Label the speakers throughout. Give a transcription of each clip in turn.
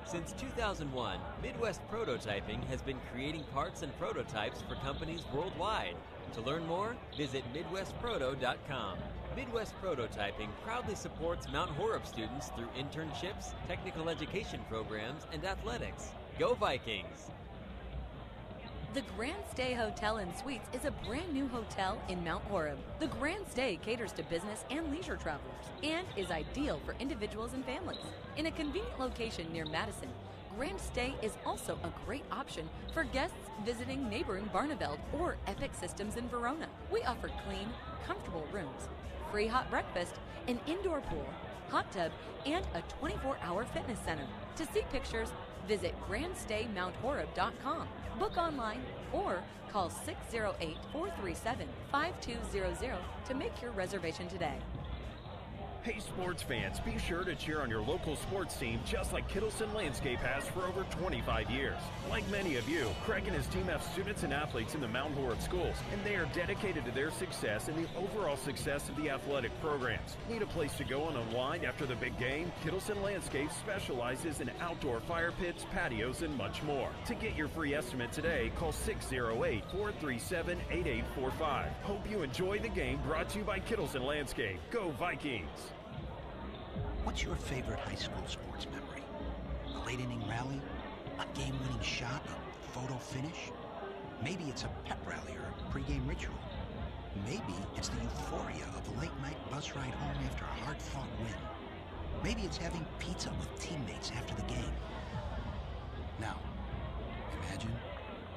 Speaker 1: Since 2001, Midwest Prototyping has been creating parts and prototypes for companies worldwide. To learn more, visit MidwestProto.com. Midwest Prototyping proudly supports Mount Horeb students through internships, technical education programs, and athletics. Go Vikings!
Speaker 2: The Grand Stay Hotel and Suites is a brand new hotel in Mount Horeb. The Grand Stay caters to business and leisure travelers and is ideal for individuals and families. In a convenient location near Madison, Grand Stay is also a great option for guests visiting neighboring Barneveld or Epic Systems in Verona. We offer clean, comfortable rooms, free hot breakfast, an indoor pool, hot tub, and a 24-hour fitness center. To see pictures, visit grandstaymount.horeb.com. Book online or call 608-437-5200 to make your reservation today.
Speaker 3: Hey sports fans, be sure to cheer on your local sports team just like Kittleson Landscape has for over 25 years. Like many of you, Craig and his team have students and athletes in the Mount Horeb schools, and they are dedicated to their success and the overall success of the athletic programs. Need a place to go and unwind after the big game? Kittleson Landscape specializes in outdoor fire pits, patios, and much more. To get your free estimate today, call 608-437-8845. Hope you enjoy the game, brought to you by Kittleson Landscape. Go Vikings!
Speaker 4: What's your favorite high school sports memory? A late inning rally? A game-winning shot? A photo finish? Maybe it's a pep rally or a pregame ritual. Maybe it's the euphoria of a late-night bus ride home after a hard-fought win. Maybe it's having pizza with teammates after the game. Now, imagine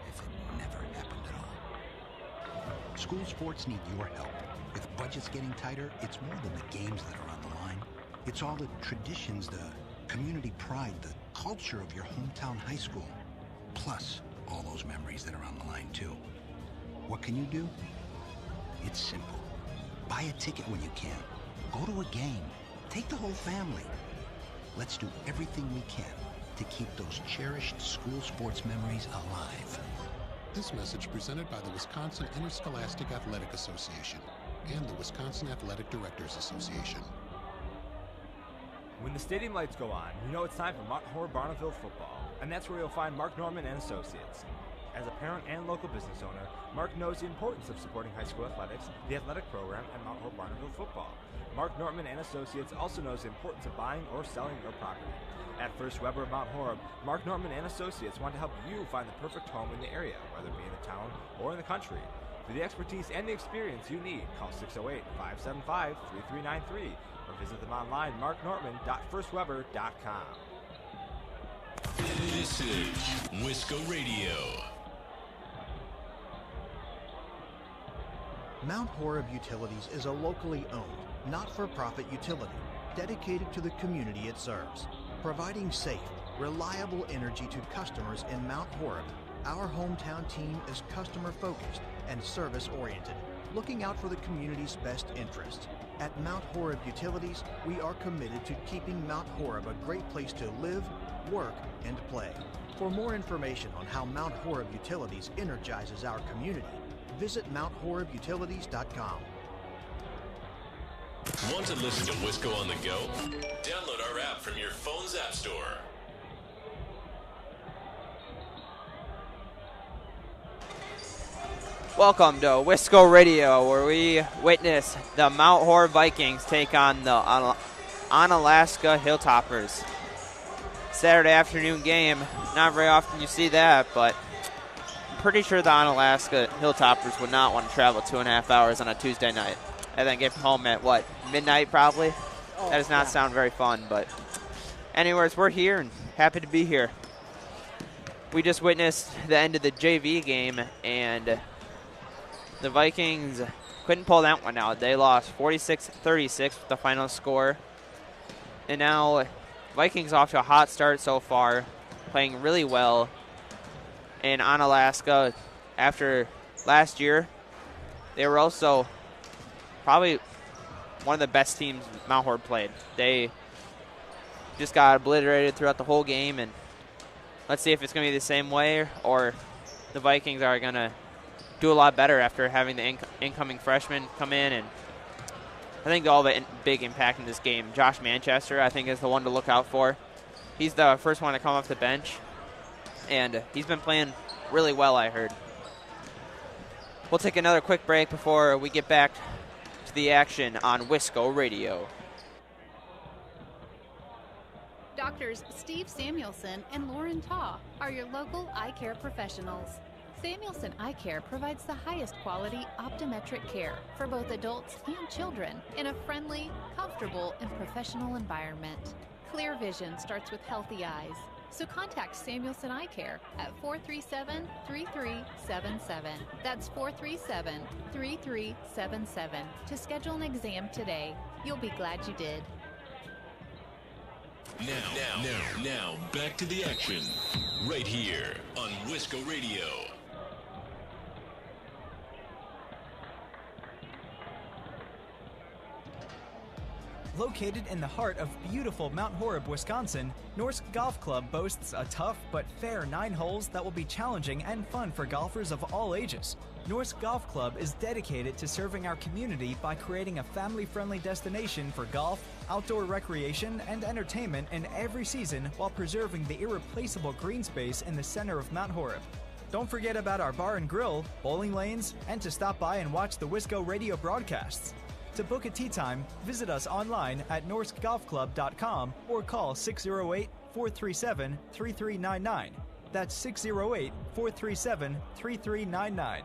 Speaker 4: if it never happened at all. School sports need your help. With budgets getting tighter, it's more than the games that are on the line. It's all the traditions, the community pride, the culture of your hometown high school. Plus, all those memories that are on the line, too. What can you do? It's simple. Buy a ticket when you can. Go to a game. Take the whole family. Let's do everything we can to keep those cherished school sports memories alive.
Speaker 5: This message presented by the Wisconsin Interscholastic Athletic Association and the Wisconsin Athletic Directors Association.
Speaker 6: When the stadium lights go on, you know it's time for Mount Horeb Barneville football, and that's where you'll find Mark Norman and Associates. As a parent and local business owner, Mark knows the importance of supporting high school athletics, the athletic program, and Mount Horeb Barneville football. Mark Norman and Associates also knows the importance of buying or selling your property. At First Weber of Mount Horeb, Mark Norman and Associates want to help you find the perfect home in the area, whether it be in the town or in the country. For the expertise and the experience you need, call 608-575-3393 or visit them online, marknorman.firstweber.com.
Speaker 7: This is Wisco Radio.
Speaker 8: Mount Horeb Utilities is a locally owned, not-for-profit utility dedicated to the community it serves. Providing safe, reliable energy to customers in Mount Horeb, our hometown team is customer-focused and service-oriented, looking out for the community's best interests. At Mount Horeb Utilities, we are committed to keeping Mount Horeb a great place to live, work, and play. For more information on how Mount Horeb Utilities energizes our community, visit MountHorebUtilities.com.
Speaker 7: Want to listen to Wisco on the go? Download our app from your phone's app store.
Speaker 9: Welcome to Wisco Radio, where we witness the Mount Horeb Vikings take on the Onalaska Hilltoppers. Saturday afternoon game. Not very often you see that, but I'm pretty sure the Onalaska Hilltoppers would not want to travel 2.5 hours on a Tuesday night and then get home at, what, midnight probably? That does not sound very fun, but anyways, we're here and happy to be here. We just witnessed the end of the JV game, and the Vikings couldn't pull that one out. They lost 46-36 with the final score. And now Vikings off to a hot start so far, playing really well. And Onalaska, after last year, they were also probably one of the best teams Mount Horeb played. They just got obliterated throughout the whole game, and let's see if it's going to be the same way or the Vikings are going to do a lot better after having the incoming freshmen come in. And I think they'll have a big impact in this game. Josh Manchester, I think, is the one to look out for. He's the first one to come off the bench, and he's been playing really well, I heard. We'll take another quick break before we get back to the action on Wisco Radio.
Speaker 10: Doctors Steve Samuelson and Lauren Taw are your local eye care professionals. Samuelson Eye Care provides the highest quality optometric care for both adults and children in a friendly, comfortable, and professional environment. Clear vision starts with healthy eyes. So contact Samuelson Eye Care at 437-3377. That's 437-3377 to schedule an exam today. You'll be glad you did.
Speaker 7: Now, back to the action. Right here on Wisco Radio.
Speaker 11: Located in the heart of beautiful Mount Horeb, Wisconsin, Norsk Golf Club boasts a tough but fair 9 holes that will be challenging and fun for golfers of all ages. Norsk Golf Club is dedicated to serving our community by creating a family-friendly destination for golf, outdoor recreation, and entertainment in every season while preserving the irreplaceable green space in the center of Mount Horeb. Don't forget about our bar and grill, bowling lanes, and to stop by and watch the Wisco Radio broadcasts. To book a tee time, visit us online at norskgolfclub.com or call 608-437-3399. That's 608-437-3399.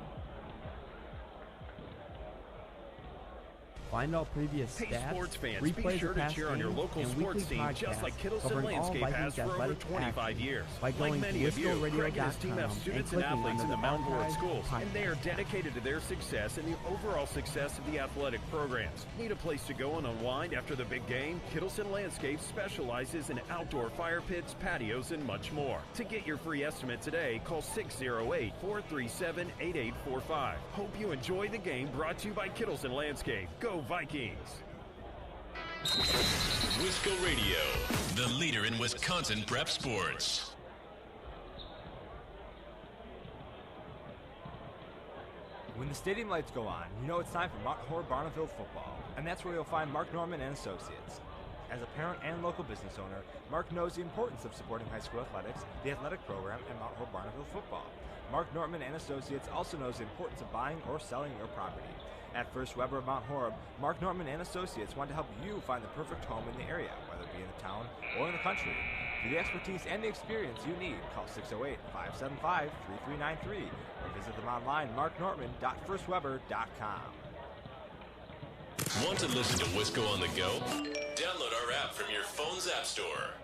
Speaker 12: Find all previous
Speaker 3: Hey,
Speaker 12: stats,
Speaker 3: sports fans, be
Speaker 12: replays
Speaker 3: sure
Speaker 12: of
Speaker 3: to
Speaker 12: past
Speaker 3: cheer on your
Speaker 12: games,
Speaker 3: local
Speaker 12: and
Speaker 3: sports
Speaker 12: weekly
Speaker 3: team just
Speaker 12: podcasts
Speaker 3: like Kittleson
Speaker 12: covering all
Speaker 3: Landscape has
Speaker 12: Vikings
Speaker 3: for over
Speaker 12: athletic
Speaker 3: 25
Speaker 12: action
Speaker 3: years.
Speaker 12: by
Speaker 3: Like
Speaker 12: going
Speaker 3: many
Speaker 12: to
Speaker 3: of you, Craig and his team have
Speaker 12: wiscoradio.com
Speaker 3: students
Speaker 12: and
Speaker 3: and athletes
Speaker 12: clicking
Speaker 3: in the
Speaker 12: on
Speaker 3: Mount Horeb
Speaker 12: Archive
Speaker 3: schools, and they are
Speaker 12: podcast.
Speaker 3: dedicated to their success and the overall success of the athletic programs. Need a place to go and unwind after the big game? Kittleson Landscape specializes in outdoor fire pits, patios, and much more. To get your free estimate today, call 608-437-8845. Hope you enjoy the game, brought to you by Kittleson Landscape. Go Vikings!
Speaker 7: Wisco Radio, the leader in Wisconsin prep sports.
Speaker 6: When the stadium lights go on, you know it's time for Mount Horeb Barneville football, and that's where you'll find Mark Norman and Associates. As a parent and local business owner, Mark knows the importance of supporting high school athletics, the athletic program, and Mount Horeb Barneville football. Mark Norman and Associates also knows the importance of buying or selling your property. At First Weber of Mount Horeb, Mark Norman and Associates want to help you find the perfect home in the area, whether it be in the town or in the country. For the expertise and the experience you need, call 608-575-3393 or visit them online, marknorman.firstweber.com.
Speaker 7: Want to listen to Wisco on the go? Download our app from your phone's app store.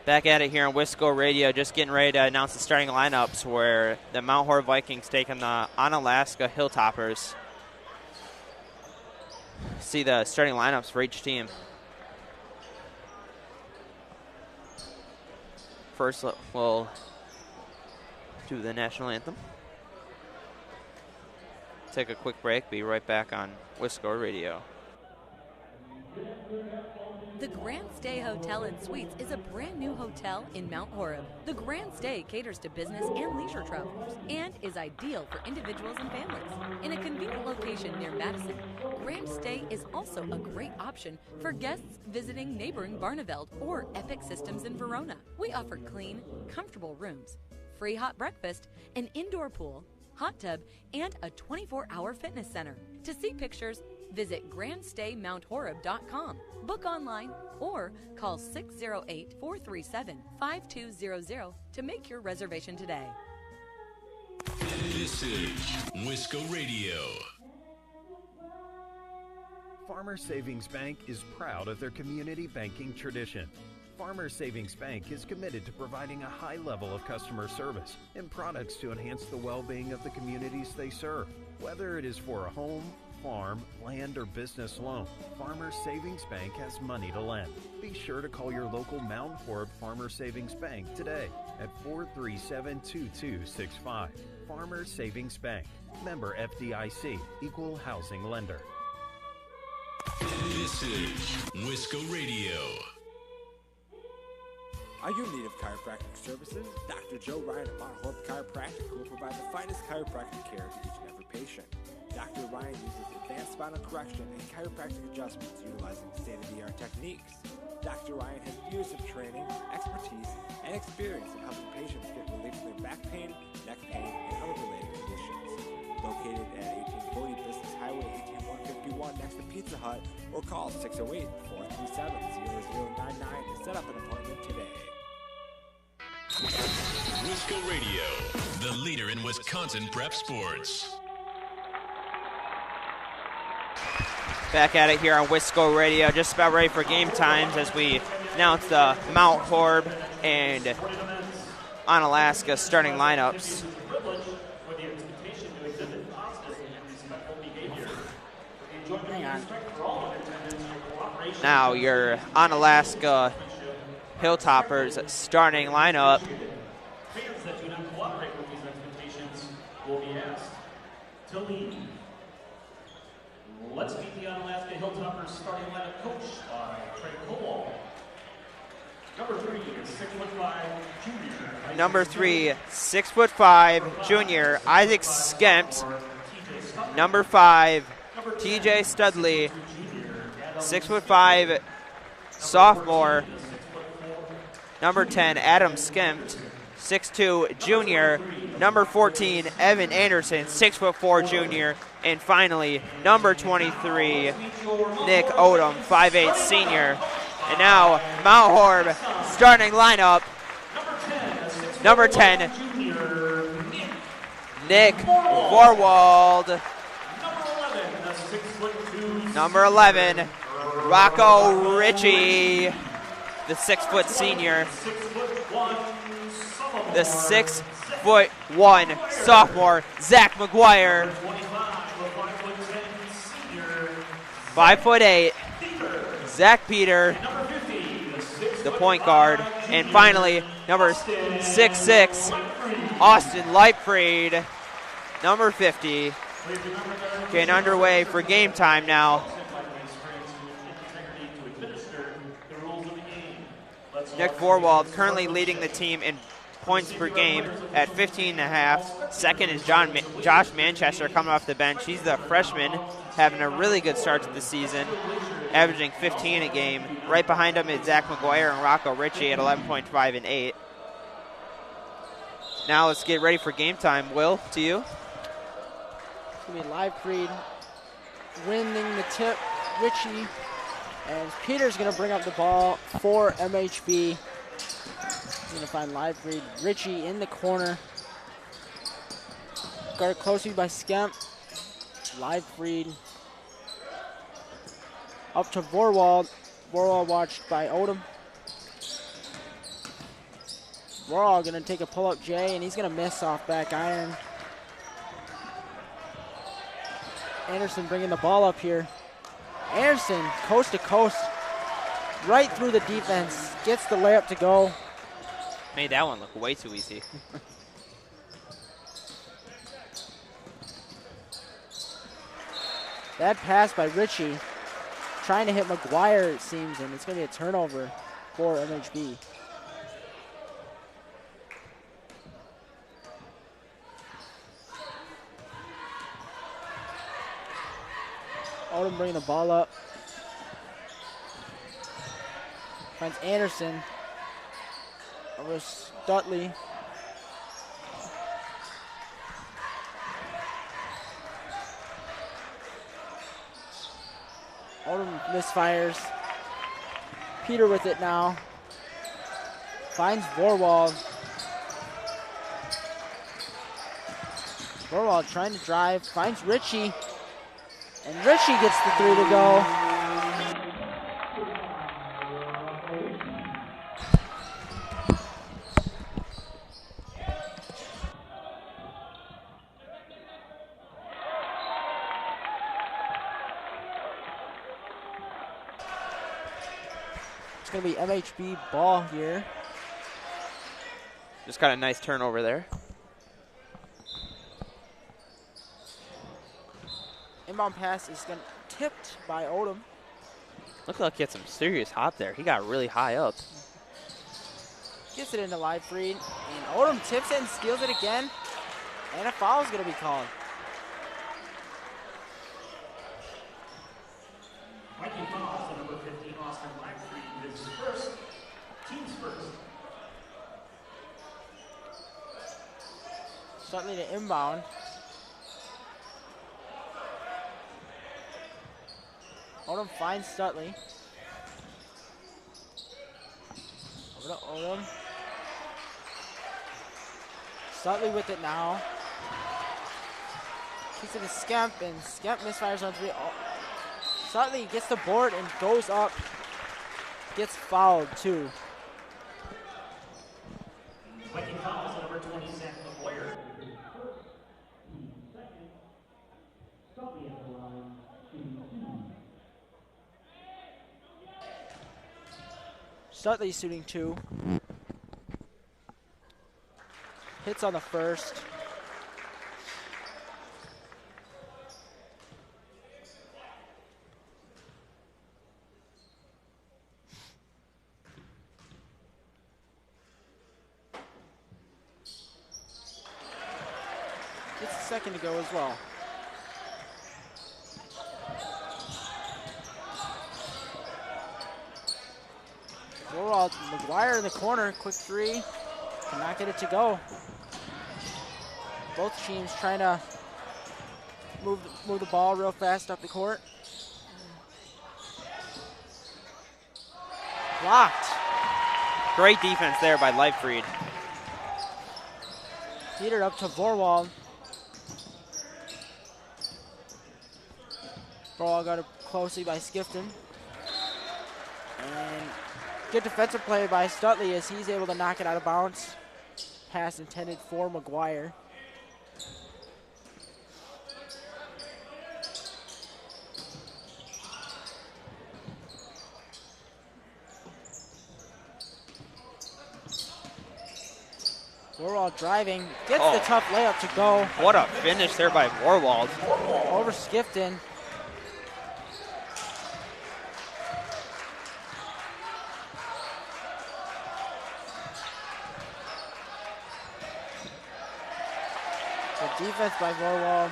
Speaker 9: Back at it here on Wisco Radio, just getting ready to announce the starting lineups where the Mount Horeb Vikings taking the Onalaska Hilltoppers. See the starting lineups for each team. First, we'll do the national anthem. Take a quick break, be right back on Wisco Radio.
Speaker 2: The Grand Stay Hotel and Suites is a brand new hotel in Mount Horeb. The Grand Stay caters to business and leisure travelers and is ideal for individuals and families. In a convenient location near Madison, Grand Stay is also a great option for guests visiting neighboring Barneveld or Epic Systems in Verona. We offer clean, comfortable rooms, free hot breakfast, an indoor pool, hot tub, and a 24-hour fitness center. To see pictures, visit grandstaymount.horeb.com. Book online or call 608-437-5200 to make your reservation today.
Speaker 7: This is Wisco Radio.
Speaker 3: Farmer Savings Bank is proud of their community banking tradition. Farmer Savings Bank is committed to providing a high level of customer service and products to enhance the well-being of the communities they serve. Whether it is for a home, farm, land, or business loan, Farmer Savings Bank has money to lend. Be sure to call your local Mount Horeb Farmer Savings Bank today at 437-2265. Farmer Savings Bank, member FDIC, equal housing lender.
Speaker 7: This is Wisco Radio.
Speaker 13: Are you in need of chiropractic services? Dr. Joe Ryan of Mount Horeb Chiropractic will provide the finest chiropractic care to each and every patient. Dr. Ryan uses advanced spinal correction and chiropractic adjustments utilizing state-of-the-art techniques. Dr. Ryan has years of training, expertise, and experience in helping patients get relief from their back pain, neck pain, and other related conditions. Located at 1840 Business Highway 18151 next to Pizza Hut, or call 608-437-0099 to set up an appointment today.
Speaker 7: Wisco Radio, the leader in Wisconsin prep sports.
Speaker 9: Back at it here on Wisco Radio, just about ready for game times as we announce the Mount Horeb and Onalaska starting lineups.
Speaker 12: Hang on.
Speaker 9: Now your Onalaska Hilltoppers starting lineup.
Speaker 14: Fans that do not cooperate with these expectations will be asked to leave. Let's meet the Onalaska Hilltoppers starting lineup coached by Craig Kowal. Number 3 is 6'5" junior.
Speaker 9: Number 3, 6'5" junior Isaac Skempt. Number 5, TJ Studley. 6'5" sophomore. Number 10, Adam Skempt. 6'2" junior. Number 14, Evan Anderson, 6'4" junior. And finally, number 23, Nick Odom, 5'8" senior. And now, Mount Horeb starting lineup. Number 10, Nick Vorwald. Number 11, Rocco Ritchie, the 6' senior. The 6'1" sophomore, Zach McGuire. 5'8", Zach Peter, the point guard. And finally, number 6'6", Austin Lightfried, number 50. Getting underway for game time now. Nick Vorwald currently leading the team in points per game at 15.5. Second is Josh Manchester coming off the bench. He's the freshman, having a really good start to the season, averaging 15 a game. Right behind him is Zach McGuire and Rocco Ritchie at 11.5 and 8. Now let's get ready for game time. Will, to you.
Speaker 12: It's going to be Livefried winning the tip. Ritchie. And Peter's going to bring up the ball for MHB. He's going to find Livefried. Ritchie in the corner. Guarded closely by Skemp. Livefried. Up to Vorwald. Vorwald watched by Odom. Vorwald going to take a pull-up J, and he's going to miss off back iron. Anderson bringing the ball up here. Anderson, coast to coast, right through the defense, gets the layup to go.
Speaker 9: Made that one look way too easy.
Speaker 12: That pass by Ritchie, trying to hit McGuire, it seems, and it's going to be a turnover for MHB. Odom bringing the ball up. Finds Anderson. Over Stutley. Odom misfires. Peter with it now. Finds Vorwald. Vorwald trying to drive. Finds Ritchie. And Ritchie gets the three to go. It's going to be MHB ball here.
Speaker 9: Just got a nice turnover there.
Speaker 12: Inbound pass is going to tipped by Odom.
Speaker 9: Looked like he had some serious hop there. He got really high up.
Speaker 12: Gets it into Livefried, and Odom tips it and steals it again. And a foul is going to be called.
Speaker 14: first.
Speaker 12: Stutley to inbound. Odom finds Stutley. Over to Odom. Stutley with it now. Kicks it to Skemp, and Skemp misfires on three. Oh. Stutley gets the board and goes up. Gets fouled too.
Speaker 14: Making fouls on number 20, Sam McGuire.
Speaker 12: Stutley shooting 2. Hits on the first. Gets a second to go as well. Thorwald, McGuire in the corner, quick 3. Cannot get it to go. Both teams trying to move the ball real fast up the court. Blocked.
Speaker 9: Great defense there by Leifried.
Speaker 12: Peter up to Vorwald. Vorwald got it closely by Skifton. And good defensive play by Stutley as he's able to knock it out of bounds. Pass intended for McGuire. Vorwald driving, gets the tough layup to go.
Speaker 9: What a finish there by Vorwald.
Speaker 12: Over Skifton. Good defense by Vorwald.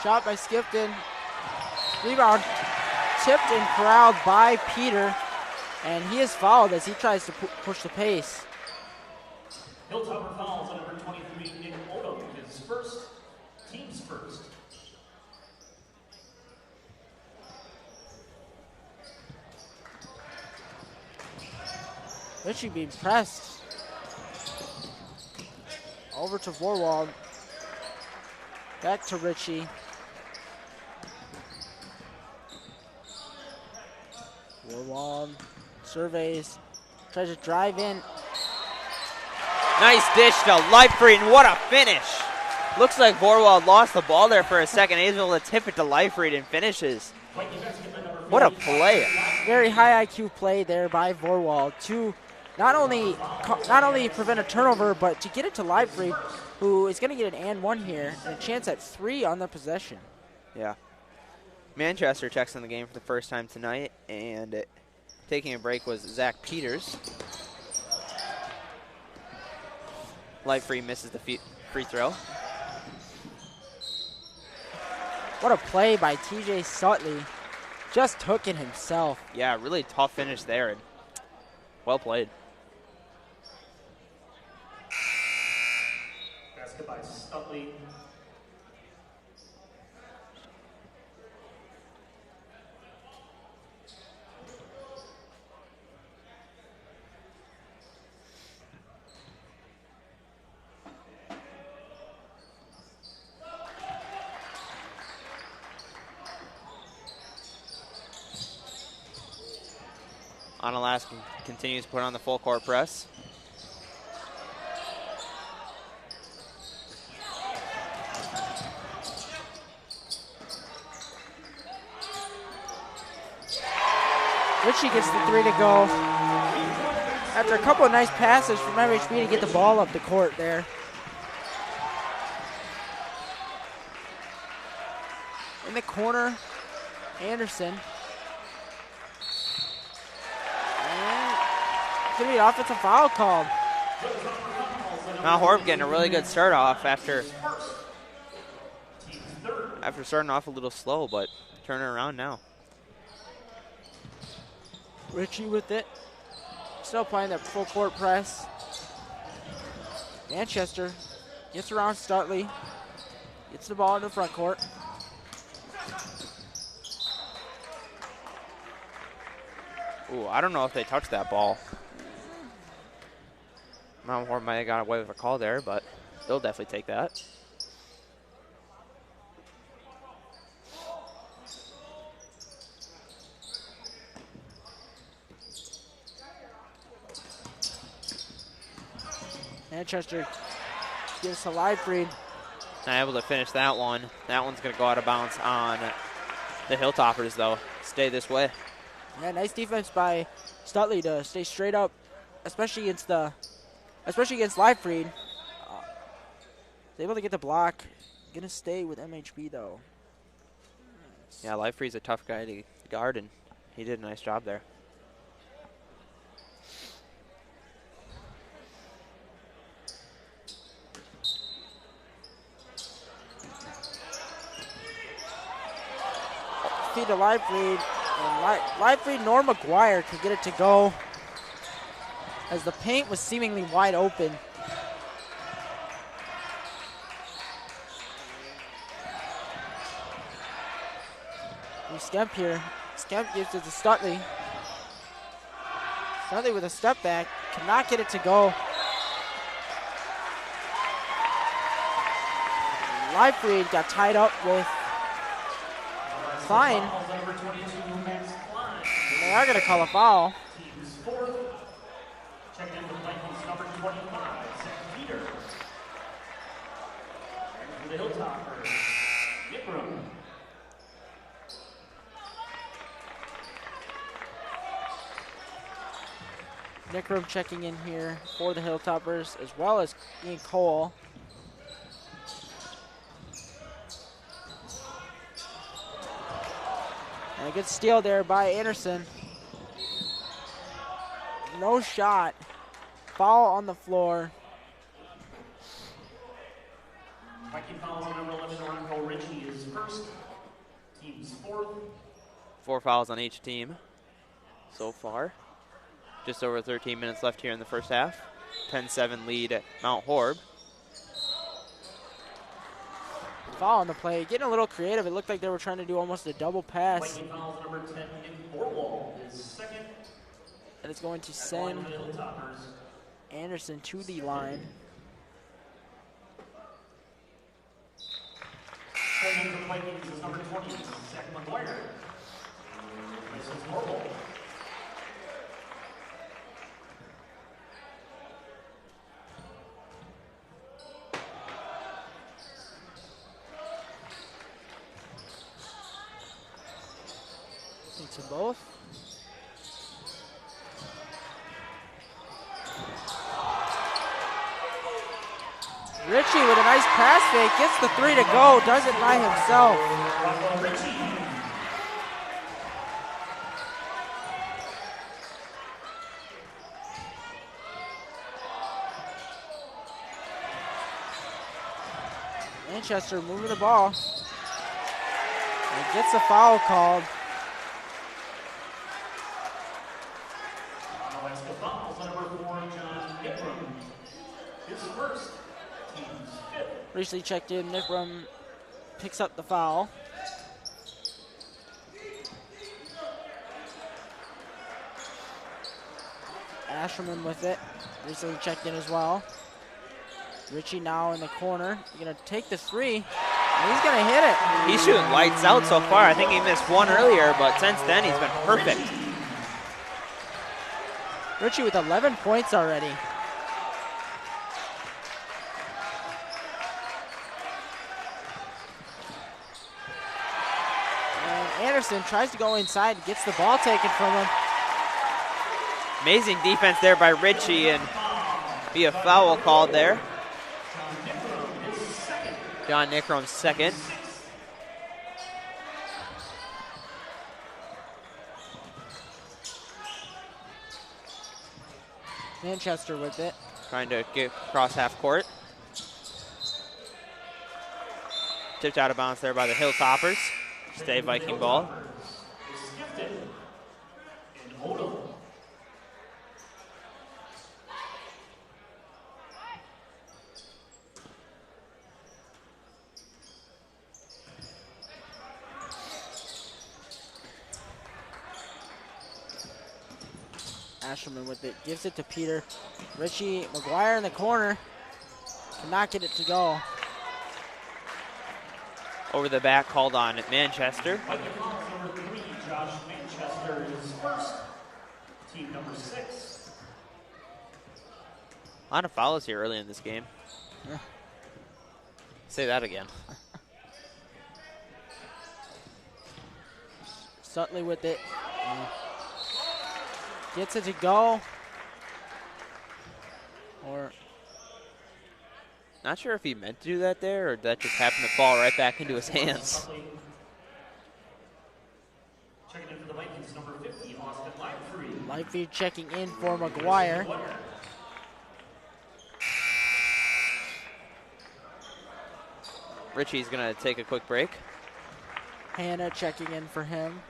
Speaker 12: Shot by Skifton. Rebound tipped and corralled by Peter. And he is fouled as he tries to push the pace.
Speaker 14: Hilltopper fouls on number 23, Nick Odom, his first, team's first.
Speaker 12: Richie being pressed. Over to Vorwald. Back to Richie. Vorwald surveys, tries to drive in.
Speaker 9: Nice dish to Leifried, and what a finish. Looks like Vorwald lost the ball there for a second. He's able to tip it to Leifried and finishes. What a play.
Speaker 12: Very high IQ play there by Vorwald to not only prevent a turnover, but to get it to Leifried, who is going to get an and 1 here, and a chance at 3 on the possession.
Speaker 9: Yeah. Manchester checks in the game for the first time tonight, and taking a break was Zach Peters. Leifried misses the free throw.
Speaker 12: What a play by TJ Sutley. Just took it himself.
Speaker 9: Yeah, really tough finish there, and well played.
Speaker 14: Basket by Stutley.
Speaker 9: Onalaska continues to put on the full court press.
Speaker 12: Richie gets the 3 to go. After a couple of nice passes from MHB to get the ball up the court there. In the corner, Anderson. Going to be an offensive foul called.
Speaker 9: Mount Horeb getting a really good start off after starting off a little slow, but turning around now.
Speaker 12: Richie with it. still playing that full court press. Manchester gets around Stutley. Gets the ball in the front court.
Speaker 9: Ooh, I don't know if they touched that ball. Mount Horeb might have got away with a call there, but they'll definitely take that.
Speaker 12: Manchester gives to Livefried.
Speaker 9: Not able to finish that one. That one's going to go out of bounds on the Hilltoppers, though. Stay this way.
Speaker 12: Yeah, nice defense by Stutley to stay straight up, especially against Livefried. Able to get the block. Gonna stay with MHB though.
Speaker 9: Yeah, Livefried's a tough guy to guard, and he did a nice job there.
Speaker 12: Feed to Livefried, and Livefried nor McGuire could get it to go as the paint was seemingly wide open. We Skemp here. Skemp gives it to Stutley. Stutley with a step back, cannot get it to go. Livefried got tied up with Klein. They are going to call a foul.
Speaker 14: Checked in with Vikings number 25, Zach Peter. And for the Hilltoppers, Nickram.
Speaker 12: Nickram checking in here for the Hilltoppers, as well as Ian Cole. And a good steal there by Anderson. No shot. Foul on the floor.
Speaker 14: Viking fouls on number 11, Ronco Ritchie is first. Team's fourth.
Speaker 9: 4 fouls on each team so far. Just over 13 minutes left here in the first half. 10-7 lead at Mount Horeb.
Speaker 12: Foul on the play. Getting a little creative. It looked like they were trying to do almost a double pass.
Speaker 14: Viking fouls number 10, Nick Borwald is second.
Speaker 12: And it's going to send Anderson to the line.
Speaker 14: Second for the Vikings is number 20, Zach McGuire. This is Borwald.
Speaker 12: To both. Ritchie with a nice pass fake, gets the three to go, does it by himself. Manchester moving the ball. And gets a foul called.
Speaker 14: Onalaska fouls on number 4, John Nickram. His first, team's fifth.
Speaker 12: Recently checked in, Nickram picks up the foul. Asherman with it, recently checked in as well. Ritchie now in the corner, he's gonna take the three, and he's gonna hit it.
Speaker 9: He's shooting lights out so far. I think he missed one earlier, but since then he's been perfect.
Speaker 12: Ritchie with 11 points already. And Anderson tries to go inside, gets the ball taken from him.
Speaker 9: Amazing defense there by Ritchie, and be a foul called there. John Nickram's second.
Speaker 12: Manchester with it.
Speaker 9: Trying to get across half court. Tipped out of bounds there by the Hilltoppers. Stay Viking ball.
Speaker 12: Asherman with it. Gives it to Peter. Richie McGuire in the corner. Cannot get it to go.
Speaker 9: Over the back called on Manchester.
Speaker 14: By the call, number 3, Josh Manchester is first. Team number 6.
Speaker 9: A lot of fouls here early in this game.
Speaker 12: Yeah.
Speaker 9: Say that again.
Speaker 12: Sutley with it. Gets it to go. Or
Speaker 9: not sure if he meant to do that there or that just happened to fall right back into his hands.
Speaker 14: Checking in for the Vikings, number 50, Austin Livefree.
Speaker 12: Livefree checking in for McGuire.
Speaker 9: Richie's going to take a quick break.
Speaker 12: Hannah checking in for him.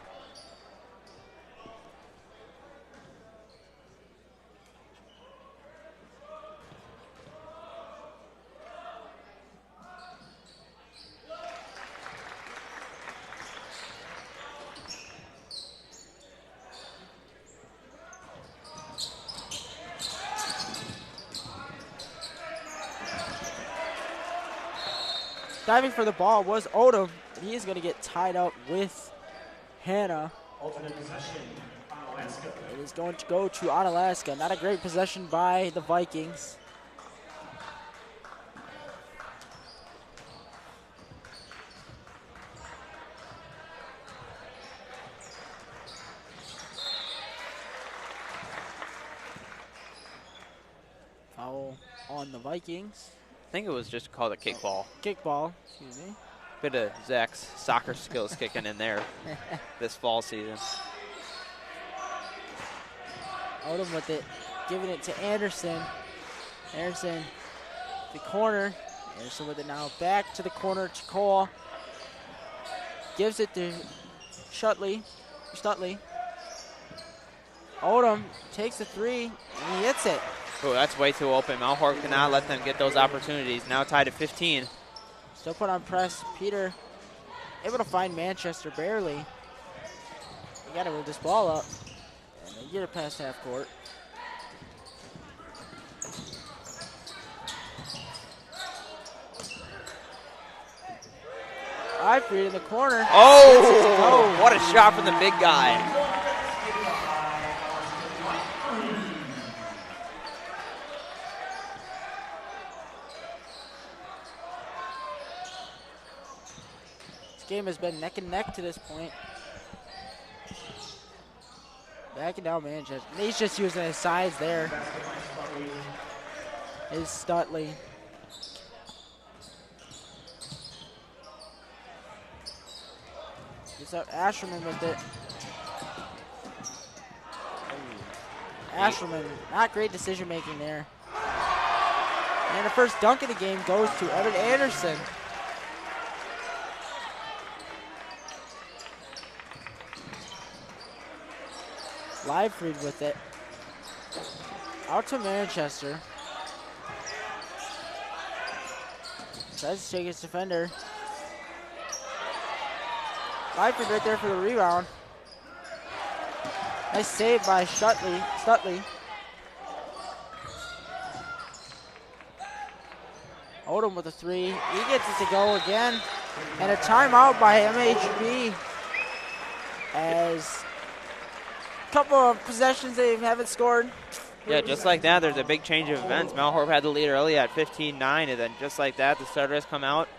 Speaker 12: Diving for the ball was Odom. He is going to get tied up with Hannah.
Speaker 14: Alternate possession, Onalaska.
Speaker 12: It is going to go to Onalaska. Not a great possession by the Vikings. Foul on the Vikings.
Speaker 9: I think it was just called a kickball.
Speaker 12: Kickball, excuse me.
Speaker 9: Bit of Zach's soccer skills kicking in there this fall season.
Speaker 12: Odom with it, giving it to Anderson. Anderson, the corner. Anderson with it now back to the corner to Cole. Gives it to Stutley. Odom takes the three, and he hits it.
Speaker 9: Oh, that's way too open. Mount Horeb cannot let them get those opportunities. Now tied at 15.
Speaker 12: Still put on press. Peter able to find Manchester barely. We got to move this ball up. And they get it past half court. Livefree in the corner.
Speaker 9: Oh, what a shot from the big guy.
Speaker 12: Game has been neck and neck to this point. Backing down Manchester. He's just using his size there. Is Stutley. Gets up Asherman with it. Asherman, not great decision making there. And the first dunk of the game goes to Evan Anderson. Livefree with it. Out to Manchester. Tries to take his defender. Livefree right there for the rebound. Nice save by Stutley. Odom with a three. He gets it to go again. And a timeout by MHB as couple of possessions they haven't scored.
Speaker 9: Yeah, just like that, there's a big change of events. Mount Horeb had the lead early at 15-9, and then just like that, the starters come out.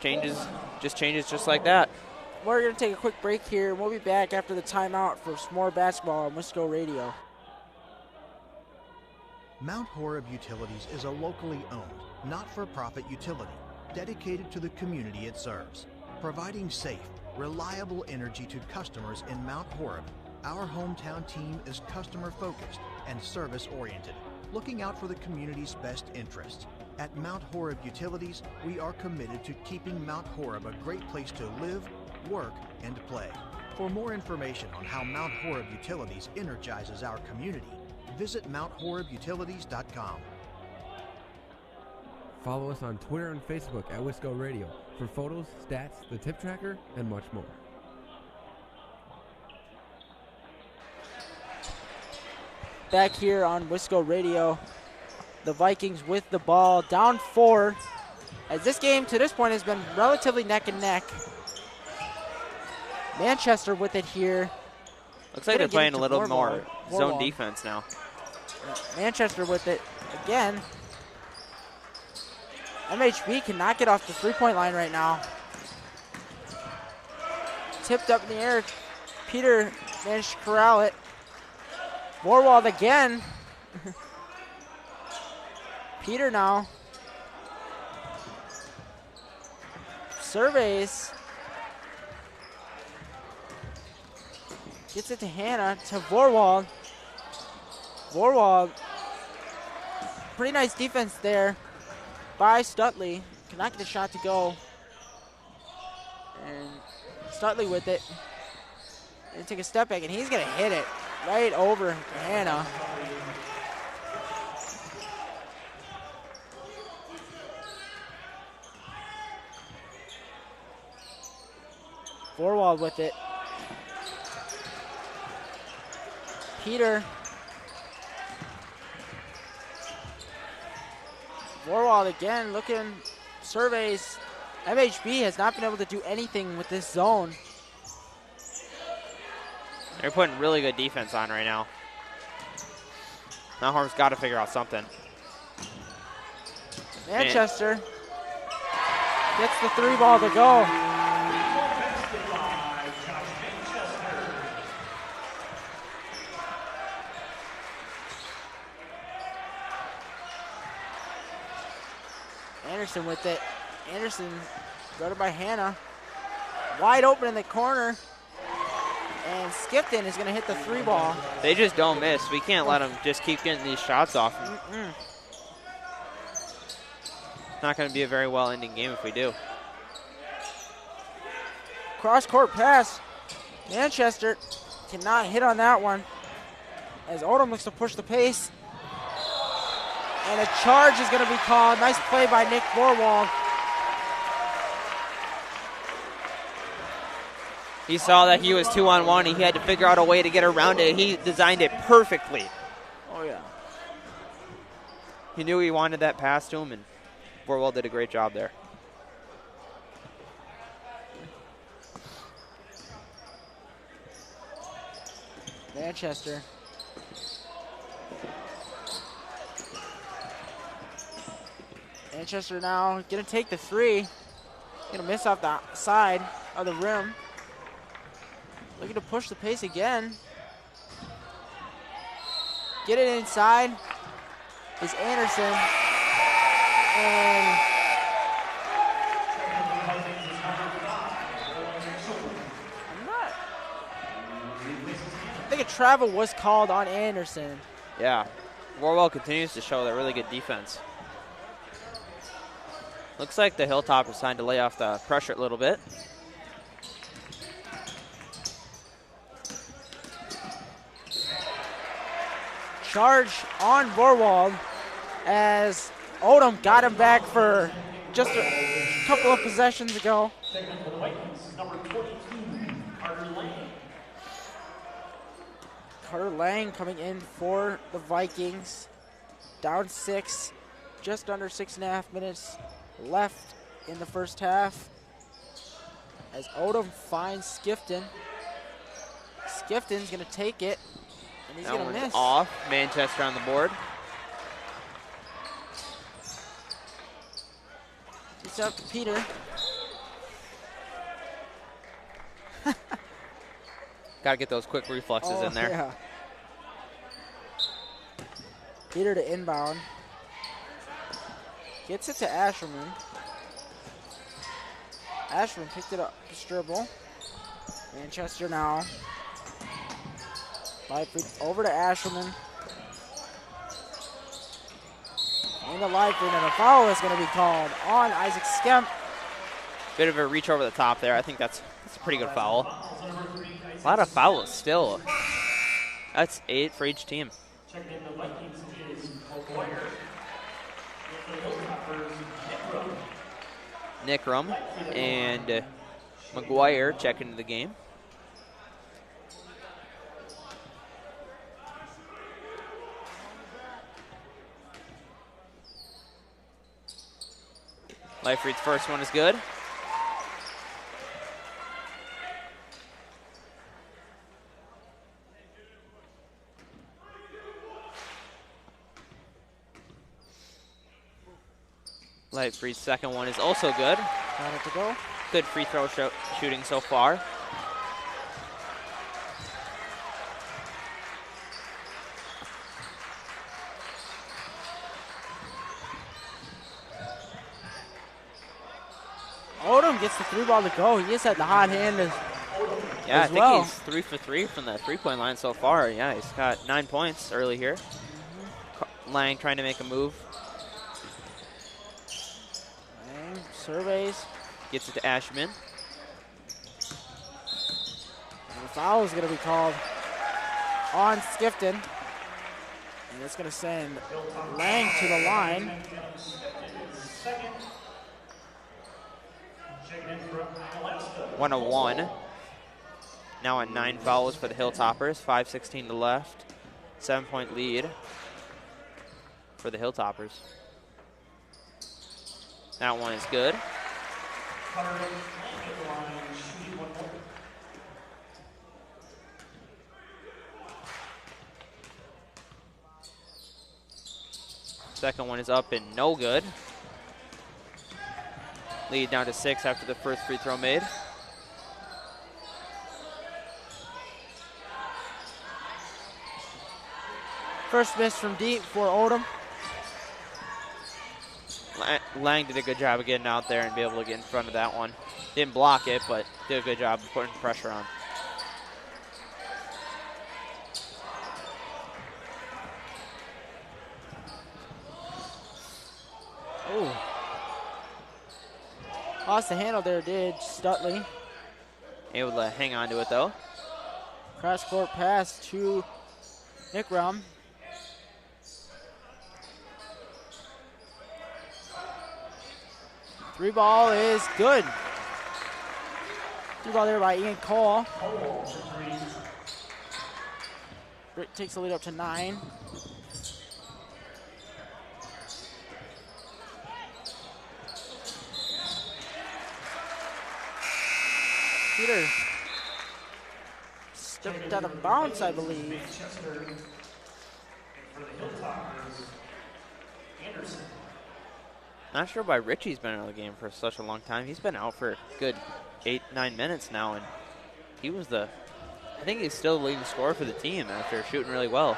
Speaker 9: Changes just like that.
Speaker 12: We're going to take a quick break here, and we'll be back after the timeout for some more basketball on Wisco Radio.
Speaker 8: Mount Horeb Utilities is a locally owned, not-for-profit utility dedicated to the community it serves, providing safe, reliable energy to customers in Mount Horeb. Our hometown team is customer-focused and service-oriented, looking out for the community's best interests. At Mount Horeb Utilities, we are committed to keeping Mount Horeb a great place to live, work, and play. For more information on how Mount Horeb Utilities energizes our community, visit MountHorebUtilities.com.
Speaker 15: Follow us on Twitter and Facebook at Wisco Radio for photos, stats, the tip tracker, and much more.
Speaker 12: back here on Wisco Radio. The Vikings with the ball, down 4. As this game to this point has been relatively neck and neck. Manchester with it here.
Speaker 9: Looks like they're playing a little more zone defense now.
Speaker 12: Manchester with it again. MHB cannot get off the three-point line right now. Tipped up in the air. Peter managed to corral it. Vorwald again. Peter now. Surveys. Gets it to Hannah, to Vorwald. Vorwald. Pretty nice defense there by Stutley. Cannot get the shot to go. And Stutley with it. And take a step back, and he's going to hit it right over to Hannah. Vorwald with it. Peter. Vorwald again looking, surveys. MHB has not been able to do anything with this zone.
Speaker 9: They're putting really good defense on right now. Mount Horeb's got to figure out something.
Speaker 12: Manchester gets the 3 ball to go. Anderson with it. Anderson guarded by Hannah. Wide open in the corner. And Skipton is going to hit the 3 ball.
Speaker 9: They just don't miss. We can't let them just keep getting these shots off. Not going to be a very well-ending game if we do.
Speaker 12: Cross-court pass. Manchester cannot hit on that one. As Odom looks to push the pace. And a charge is going to be called. Nice play by Nick Vorwald.
Speaker 9: He saw that he was 2-on-1. He had to figure out a way to get around it. He designed it perfectly.
Speaker 12: Oh, yeah.
Speaker 9: He knew he wanted that pass to him, and Vorwald did a great job there.
Speaker 12: Manchester. Manchester now going to take the 3. Going to miss off the side of the rim. Looking to push the pace again. Get it inside is Anderson. And I think a travel was called on Anderson.
Speaker 9: Yeah. Vorwald continues to show that really good defense. Looks like the Hilltoppers trying to lay off the pressure a little bit.
Speaker 12: Charge on Vorwald as Odom got him back for just a couple of possessions ago. Carter Lang coming in for the Vikings. Down 6, just under 6.5 minutes left in the first half. As Odom finds Skifton. Skifton's going to take it. And he's going to miss.
Speaker 9: Off. Manchester on the board.
Speaker 12: It's up to Peter.
Speaker 9: Got to get those quick reflexes in there.
Speaker 12: Yeah. Peter to inbound. Gets it to Asherman. Asherman picked it up. Just dribble. Manchester now. Over to Asherman. And the life and a foul is going to be called on Isaac Skemp.
Speaker 9: Bit of a reach over the top there. I think that's a pretty good foul. A lot of fouls still. That's 8 for each team.
Speaker 14: Checking in the Vikings is McGuire. The Hilltoppers,
Speaker 9: Nickrum and McGuire check into the game. Leifried's first one is good. Leifried's second one is also good.
Speaker 12: Got it to go.
Speaker 9: Good free throw shooting so far.
Speaker 12: Odom gets the 3-ball to go. He just had the hot hand as
Speaker 9: I think
Speaker 12: well.
Speaker 9: he's 3 for 3 from the three-point line so far. Yeah, he's got 9 points early here. Lang trying to make a move.
Speaker 12: Lang surveys.
Speaker 9: Gets it to Ashman.
Speaker 12: And the foul is going to be called on Skifton. And it's going to send Lang to the line.
Speaker 14: Second. Checking in for Onalaska.
Speaker 9: 101. Now on 9 fouls for the Hilltoppers. 5:16 to left. 7-point lead for the Hilltoppers. That one is good. Second one is up and no good. Lead down to 6 after the first free throw made.
Speaker 12: First miss from deep for Odom.
Speaker 9: Lang did a good job of getting out there and be able to get in front of that one. Didn't block it, but did a good job of putting pressure on.
Speaker 12: Oh. Lost the handle there, did Stutley.
Speaker 9: Able to hang on to it, though.
Speaker 12: Cross-court pass to Nick Rum. Three ball is good. Three ball there by Ian Cole. Britt takes the lead up to 9. Peter stepped out of bounds, I believe.
Speaker 9: Not sure why Richie's been out of the game for such a long time. He's been out for a good 8-9 minutes now, and he was I think he's still the leading scorer for the team after shooting really well.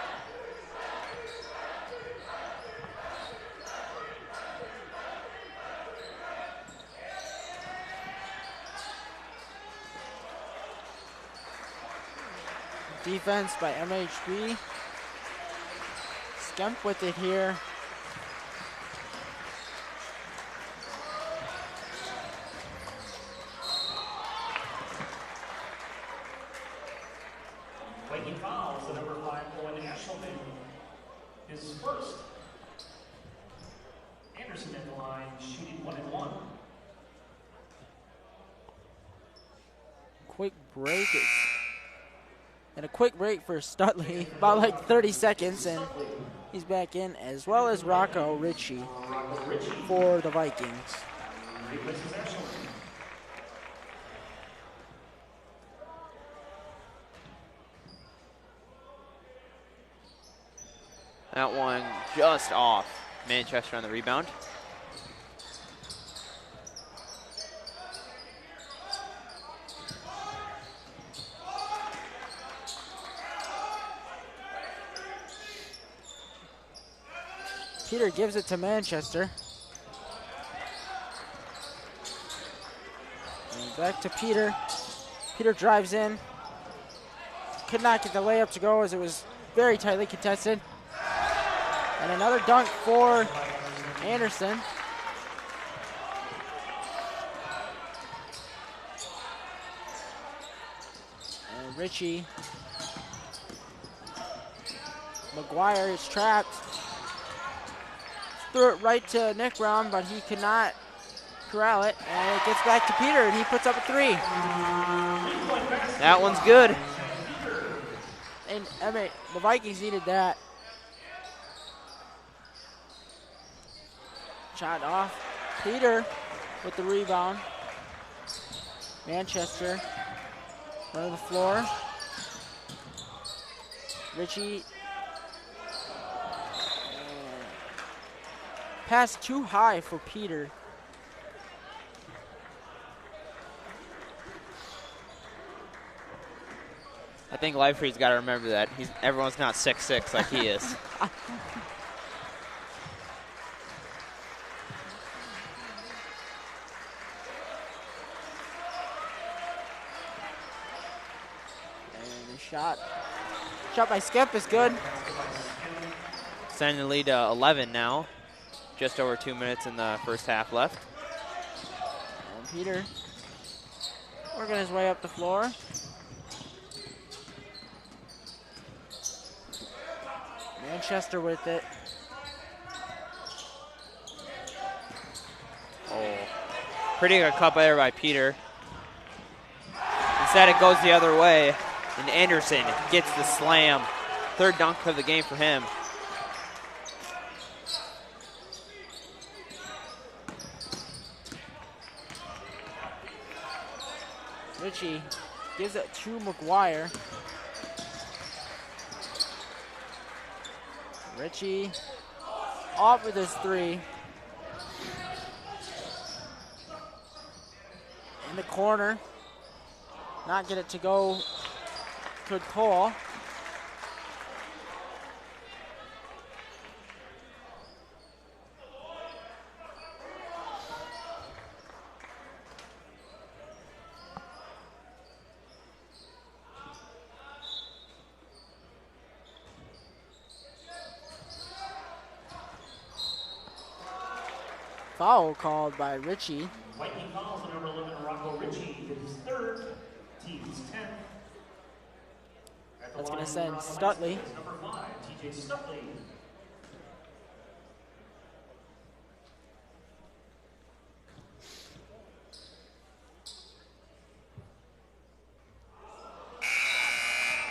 Speaker 12: Defense by MHB. Skemp with it here.
Speaker 14: Making fouls, the number 5 Owen Ashelman is first. Anderson at the line, shooting 1-1.
Speaker 12: Quick break. And a quick break for Stutley, about like 30 seconds, and he's back in, as well as Rocco Ritchie for the Vikings.
Speaker 9: That one just off. Manchester on the rebound.
Speaker 12: Peter gives it to Manchester. And back to Peter. Peter drives in. Could not get the layup to go as it was very tightly contested. And another dunk for Anderson. And Richie. McGuire is trapped. Threw it right to Nick Brown, but he could not corral it. And it gets back to Peter, and he puts up a 3.
Speaker 9: That one's good.
Speaker 12: And I mean, the Vikings needed that. Shot off. Peter with the rebound. Manchester on the floor. Ritchie. Pass too high for Peter.
Speaker 9: I think Livefree's got to remember that everyone's not 6'6" like he is.
Speaker 12: And the shot by Skip is good.
Speaker 9: Sending the lead to 11 now. Just over 2 minutes in the first half left.
Speaker 12: And Peter working his way up the floor. Manchester with it.
Speaker 9: Oh, pretty good cut there by Peter. Instead it goes the other way, and Anderson gets the slam. Third dunk of the game for him.
Speaker 12: Ritchie gives it to McGuire. Ritchie off with his three. In the corner. Not get it to go. Good call. Foul called by Ritchie.
Speaker 14: Viking fouls on number 11, Rocco Ritchie, his third, team's 10th.
Speaker 12: That's going to send Stutley.
Speaker 14: Number 5, TJ Stutley.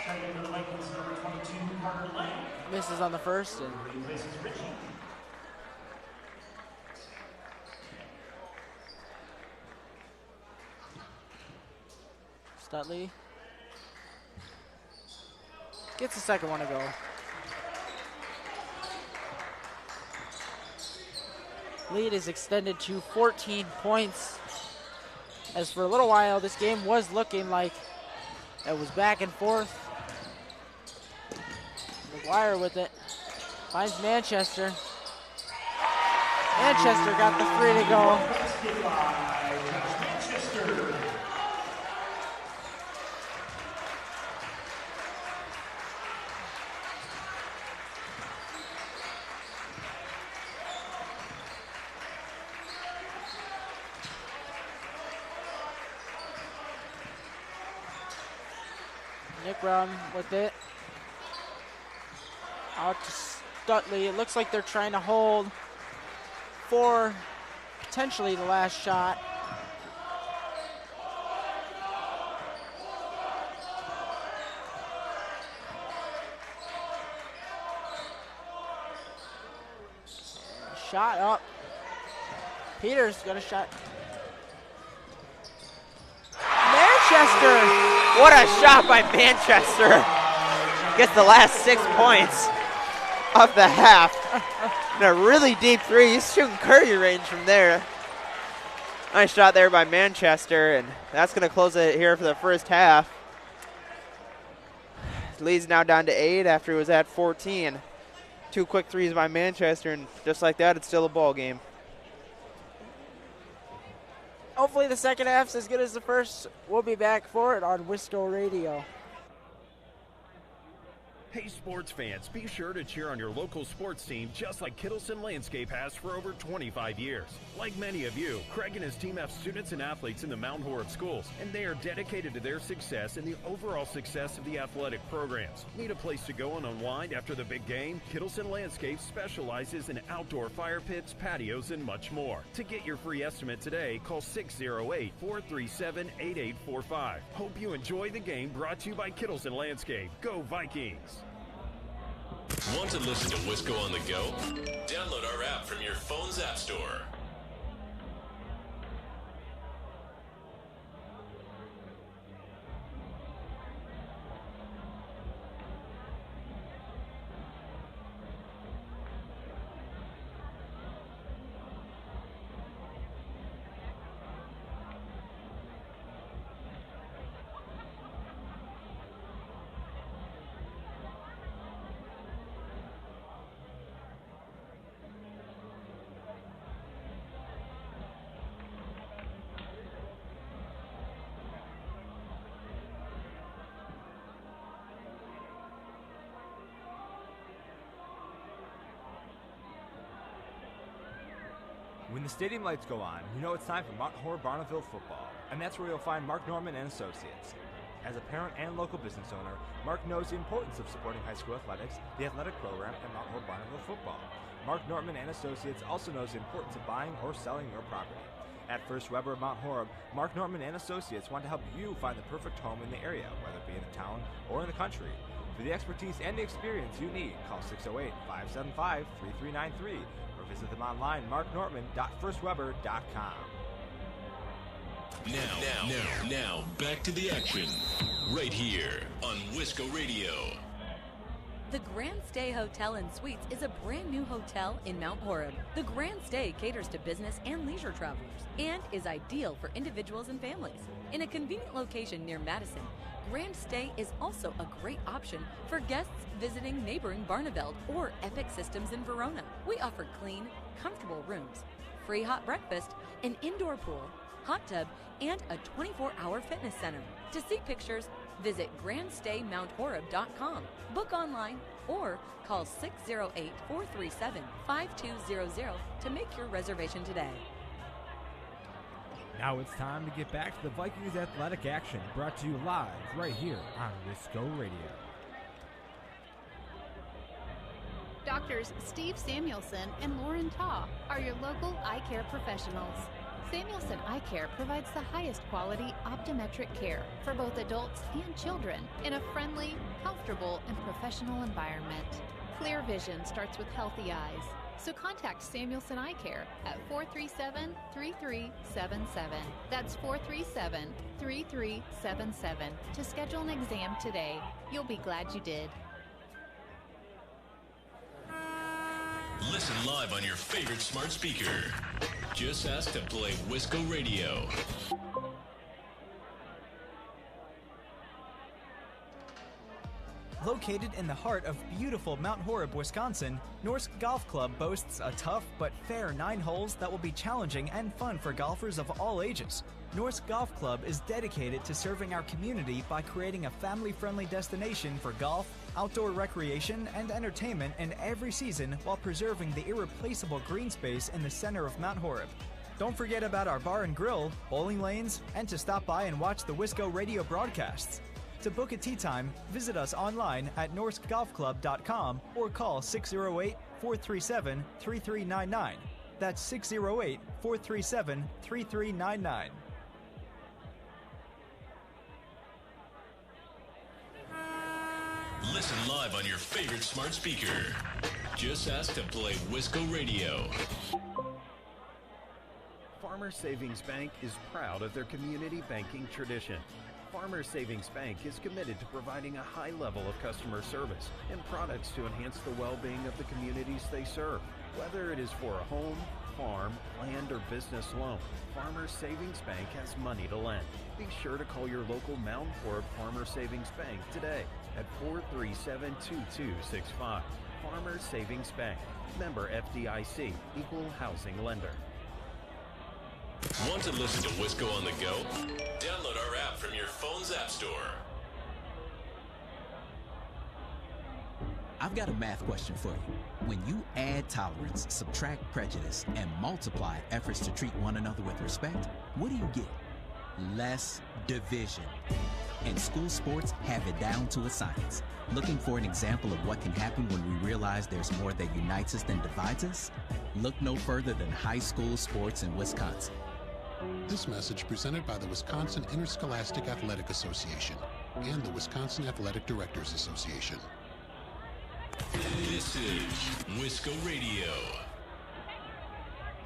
Speaker 14: Checking in for the Vikings, number 22, Parker Lang.
Speaker 12: Misses on the first. And
Speaker 14: replaces Ritchie.
Speaker 12: Stutley gets the second one to go. Lead is extended to 14 points. As for a little while, this game was looking like it was back and forth. McGuire with it. Finds Manchester. Manchester got the three to go. Nick Brown with it. Out to Stutley. It looks like they're trying to hold for potentially the last shot. Shot up. Peters got a shot. Manchester!
Speaker 9: What a shot by Manchester. Gets the last 6 points of the half. And a really deep three. He's shooting Curry range from there. Nice shot there by Manchester, and that's going to close it here for the first half. Lead's now down to 8 after it was at 14. 2 quick threes by Manchester, and just like that, it's still a ball game.
Speaker 12: Hopefully the second half's as good as the first. We'll be back for it on Wisco Radio.
Speaker 3: Hey sports fans, be sure to cheer on your local sports team just like Kittleson Landscape has for over 25 years. Like many of you, Craig and his team have students and athletes in the Mount Horeb schools, and they are dedicated to their success and the overall success of the athletic programs. Need a place to go and unwind after the big game? Kittleson Landscape specializes in outdoor fire pits, patios, and much more. To get your free estimate today, call 608-437-8845. Hope you enjoy the game, brought to you by Kittleson Landscape. Go Vikings!
Speaker 7: Want to listen to Wisco on the go? Download our app from your phone's app store.
Speaker 6: When the stadium lights go on, you know it's time for Mount Horeb Barneville football, and that's where you'll find Mark Norman and Associates. As a parent and local business owner, Mark knows the importance of supporting high school athletics, the athletic program, and Mount Horeb Barneville football. Mark Norman and Associates also knows the importance of buying or selling your property. At First Weber of Mount Horeb, Mark Norman and Associates want to help you find the perfect home in the area, whether it be in the town or in the country. For the expertise and the experience you need, call 608-575-3393 or visit them online, marknorman.firstweber.com.
Speaker 7: Now, back to the action, right here on Wisco Radio.
Speaker 2: The Grand Stay Hotel and Suites is a brand new hotel in Mount Horeb. The Grand Stay caters to business and leisure travelers and is ideal for individuals and families. In a convenient location near Madison, Grand Stay is also a great option for guests visiting neighboring Barneveld or Epic Systems in Verona. We offer clean, comfortable rooms, free hot breakfast, an indoor pool, hot tub, and a 24-hour fitness center. To see pictures, visit grandstaymount.horeb.com, book online, or call 608-437-5200 to make your reservation today.
Speaker 6: Now it's time to get back to the Vikings athletic action, brought to you live right here on Wisco Radio.
Speaker 10: Doctors Steve Samuelson and Lauren Taw are your local eye care professionals. Samuelson Eye Care provides the highest quality optometric care for both adults and children in a friendly, comfortable, and professional environment. Clear vision starts with healthy eyes, so contact Samuelson Eye Care at 437-3377. That's 437-3377 to schedule an exam today. You'll be glad you did.
Speaker 7: Listen live on your favorite smart speaker. Just ask to play Wisco Radio.
Speaker 11: Located in the heart of beautiful Mount Horeb, Wisconsin, Norsk Golf Club boasts a tough but fair 9 holes that will be challenging and fun for golfers of all ages. Norsk Golf Club is dedicated to serving our community by creating a family-friendly destination for golf, outdoor recreation, and entertainment in every season while preserving the irreplaceable green space in the center of Mount Horeb. Don't forget about our bar and grill, bowling lanes, and to stop by and watch the Wisco Radio broadcasts. To book a tee time, visit us online at norskgolfclub.com or call 608-437-3399. That's 608-437-3399.
Speaker 7: Listen live on your favorite smart speaker. Just ask to play Wisco Radio.
Speaker 3: Farmers Savings Bank is proud of their community banking tradition. Farmers Savings Bank is committed to providing a high level of customer service and products to enhance the well-being of the communities they serve. Whether it is for a home, farm, land, or business loan, Farmers Savings Bank has money to lend. Be sure to call your local Mount Horeb Farmers Savings Bank today at 437-2265. Farmers Savings Bank, member FDIC, equal housing lender.
Speaker 7: Want to listen to Wisco on the go? Download our app from your phone's app store.
Speaker 16: I've got a math question for you. When you add tolerance, subtract prejudice, and multiply efforts to treat one another with respect, what do you get? Less division. And school sports have it down to a science. Looking for an example of what can happen when we realize there's more that unites us than divides us? Look no further than high school sports in Wisconsin.
Speaker 5: This message presented by the Wisconsin Interscholastic Athletic Association and the Wisconsin Athletic Directors Association.
Speaker 7: This is Wisco Radio.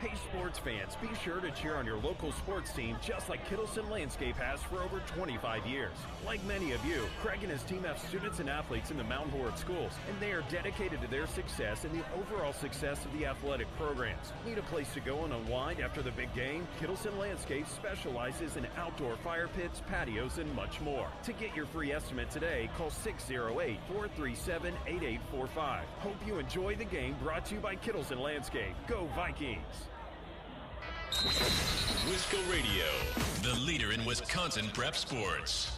Speaker 3: Hey sports fans, be sure to cheer on your local sports team just like Kittleson Landscape has for over 25 years. Like many of you, Craig and his team have students and athletes in the Mount Horeb schools, and they are dedicated to their success and the overall success of the athletic programs. Need a place to go and unwind after the big game? Kittleson Landscape specializes in outdoor fire pits, patios, and much more. To get your free estimate today, call 608-437-8845. Hope you enjoy the game, brought to you by Kittleson Landscape. Go Vikings!
Speaker 7: Wisco Radio, the leader in Wisconsin prep sports.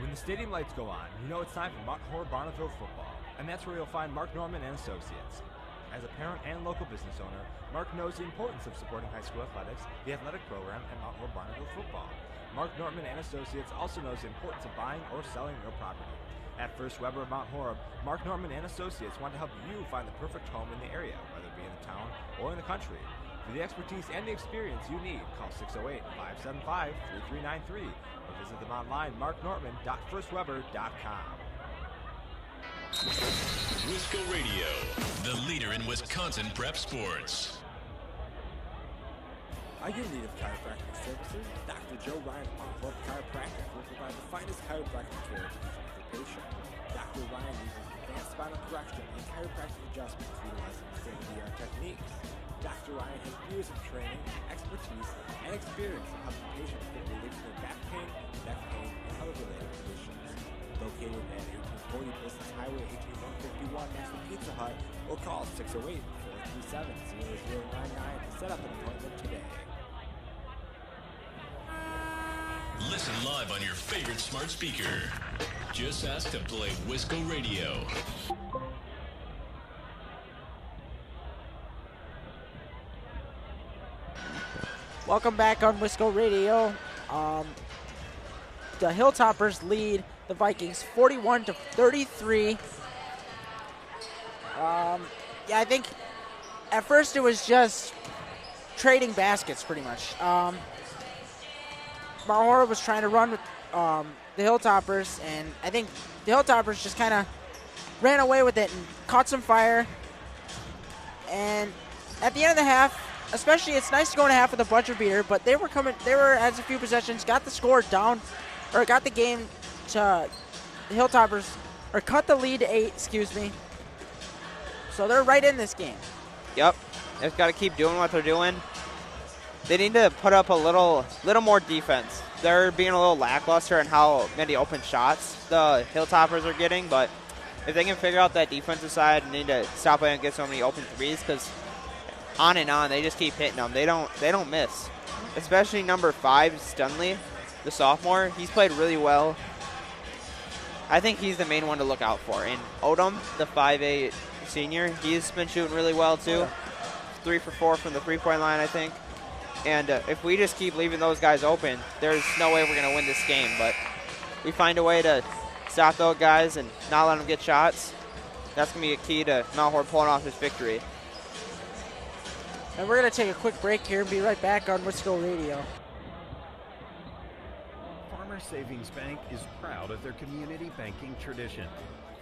Speaker 6: When the stadium lights go on, you know it's time for Mount Horeb Barneville football, and that's where you'll find Mark Norman and Associates. As a parent and local business owner, Mark knows the importance of supporting high school athletics, the athletic program, and Mount Horeb Barneville football. Mark Nortman and Associates also knows the importance of buying or selling real property. At First Weber of Mount Horeb, Mark Nortman and Associates want to help you find the perfect home in the area, whether it be in the town or in the country. For the expertise and the experience you need, call 608-575-3393 or visit them online, marknortman.firstweber.com.
Speaker 7: Wisco Radio, the leader in Wisconsin prep sports.
Speaker 13: Are you in need of chiropractic services? Dr. Joe Ryan of Mount Horeb Chiropractic will provide the finest chiropractic care for the patient. Dr. Ryan uses advanced spinal correction and chiropractic adjustments utilizing state-of-the-art techniques. Dr. Ryan has years of training, expertise, and experience in helping patients get relief from their back pain, neck pain, and other related conditions. Located at 1840 Business Highway 18151 next to Pizza Hut, or call 608-437-0099 to set up an appointment today.
Speaker 7: Listen live on your favorite smart speaker. Just ask to play Wisco Radio.
Speaker 12: Welcome back on Wisco Radio. The Hilltoppers lead the Vikings 41-33. Yeah, I think at first it was just trading baskets pretty much. Mount Horeb was trying to run with the Hilltoppers, and I think the Hilltoppers just kind of ran away with it and caught some fire. And at the end of the half, especially, it's nice to go in a half with a buzzer beater, but they were as a few possessions, got the score down, or got the game to the Hilltoppers, or cut the lead to 8, excuse me. So they're right in this game.
Speaker 9: Yep. They've got to keep doing what they're doing. They need to put up a little more defense. They're being a little lackluster in how many open shots the Hilltoppers are getting, but if they can figure out that defensive side and need to stop letting them get so many open threes, because on and on, they just keep hitting them. They don't miss. Especially number 5, Stunley, the sophomore. He's played really well. I think he's the main one to look out for. And Odom, the 5'8" senior, he's been shooting really well too. 3 for 4 from the three-point line, I think. And if we just keep leaving those guys open, there's no way we're going to win this game. But we find a way to stop those guys and not let them get shots. That's going to be a key to Mount Horeb pulling off this victory.
Speaker 12: And we're going to take a quick break here and be right back on Wisco Radio.
Speaker 3: Farmers Savings Bank is proud of their community banking tradition.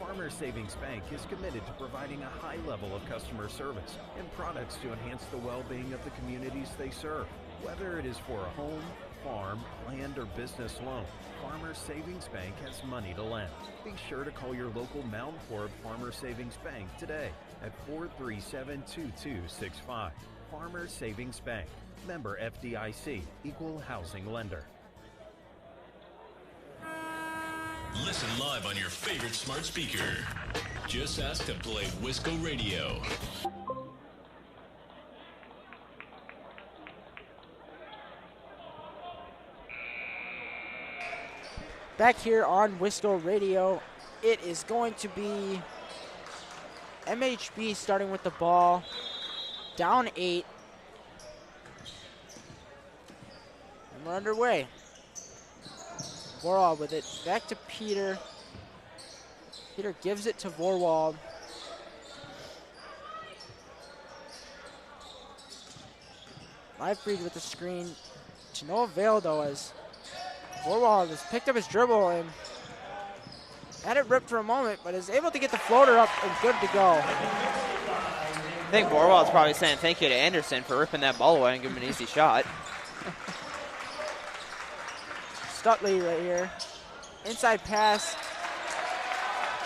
Speaker 3: Farmers Savings Bank is committed to providing a high level of customer service and products to enhance the well-being of the communities they serve. Whether it is for a home, farm, land, or business loan, Farmers Savings Bank has money to lend. Be sure to call your local Mount Horeb Farmers Savings Bank today at 437-2265. Farmers Savings Bank, member FDIC, equal housing lender.
Speaker 7: Listen live on your favorite smart speaker. Just ask to play Wisco Radio.
Speaker 12: Back here on Wisco Radio, it is going to be MHB starting with the ball, down 8. And we're underway. Vorwald with it, back to Peter. Peter gives it to Vorwald. Leifried with the screen to no avail though, as Vorwald has picked up his dribble and had it ripped for a moment, but is able to get the floater up and good to go.
Speaker 9: I think Vorwald's probably saying thank you to Anderson for ripping that ball away and giving him an easy shot.
Speaker 12: Stutley right here. Inside pass.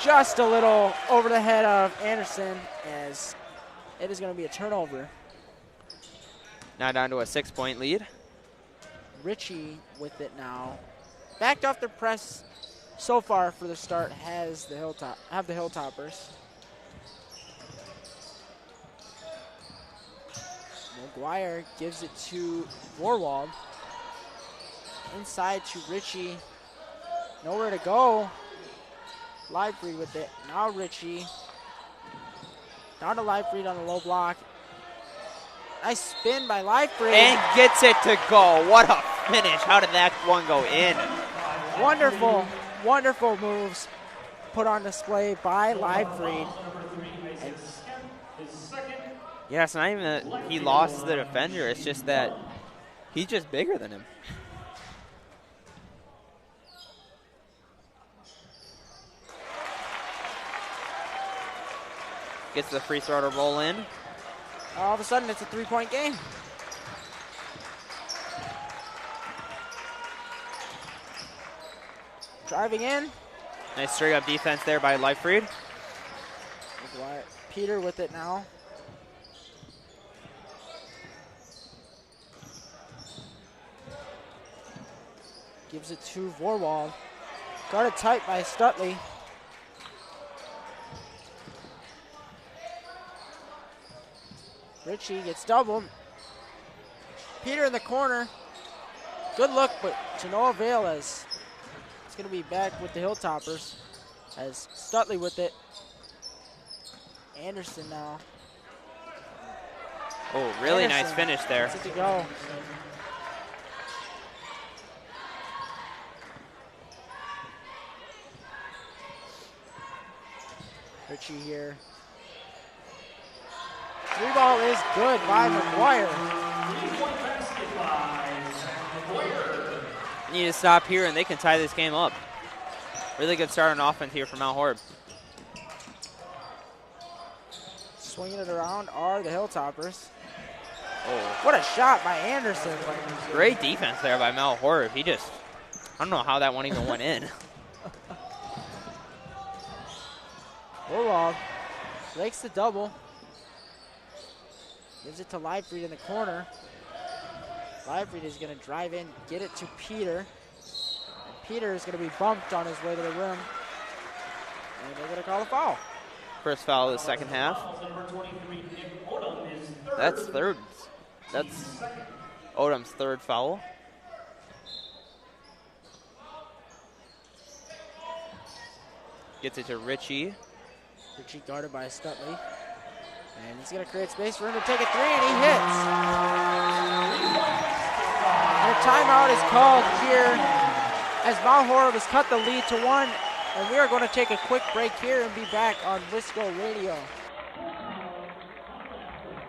Speaker 12: Just a little over the head of Anderson, as it is going to be a turnover.
Speaker 9: Now down to a 6-point lead.
Speaker 12: Ritchie with it now. Backed off the press so far for the start has the Hilltoppers. McGuire gives it to Vorwald. Inside to Ritchie. Nowhere to go. Lively with it. Now Ritchie. Down to Leifried on the low block. Nice spin by Leifried.
Speaker 9: And gets it to go. What a finish. How did that one go in?
Speaker 12: Wonderful, wonderful moves put on display by Leifried.
Speaker 9: Yeah, it's not even that he lost the defender. It's just that he's just bigger than him. Gets the free throw to roll in.
Speaker 12: All of a sudden, it's a three-point game. Driving in.
Speaker 9: Nice straight-up defense there by Leifried.
Speaker 12: Peter with it now. Gives it to Vorwald. Guarded tight by Stutley. Ritchie gets doubled. Peter in the corner. Good look, but to no avail as it's going to be back with the Hilltoppers as Stutley with it. Anderson now.
Speaker 9: Oh, really nice finish there.
Speaker 12: Gets it to go. Ritchie here. Three ball is good by McGuire.
Speaker 9: Need to stop here and they can tie this game up. Really good start on offense here for Mount Horeb.
Speaker 12: Swinging it around are the Hilltoppers.
Speaker 9: Oh.
Speaker 12: What a shot by Anderson.
Speaker 9: Great defense there by Mount Horeb. He just, I don't know how that one even went in.
Speaker 12: Orlov breaks the double. Gives it to Leifried in the corner. Leifried is going to drive in, get it to Peter. And Peter is going to be bumped on his way to the rim. And they're going to call a foul.
Speaker 9: First foul of the second half. That's third. That's Odom's third foul. Gets it to Ritchie.
Speaker 12: Ritchie guarded by Stutley. And he's going to create space for him to take a three, and he hits. And a timeout is called here as Mount Horeb has cut the lead to 1. And we are going to take a quick break here and be back on Wisco Radio.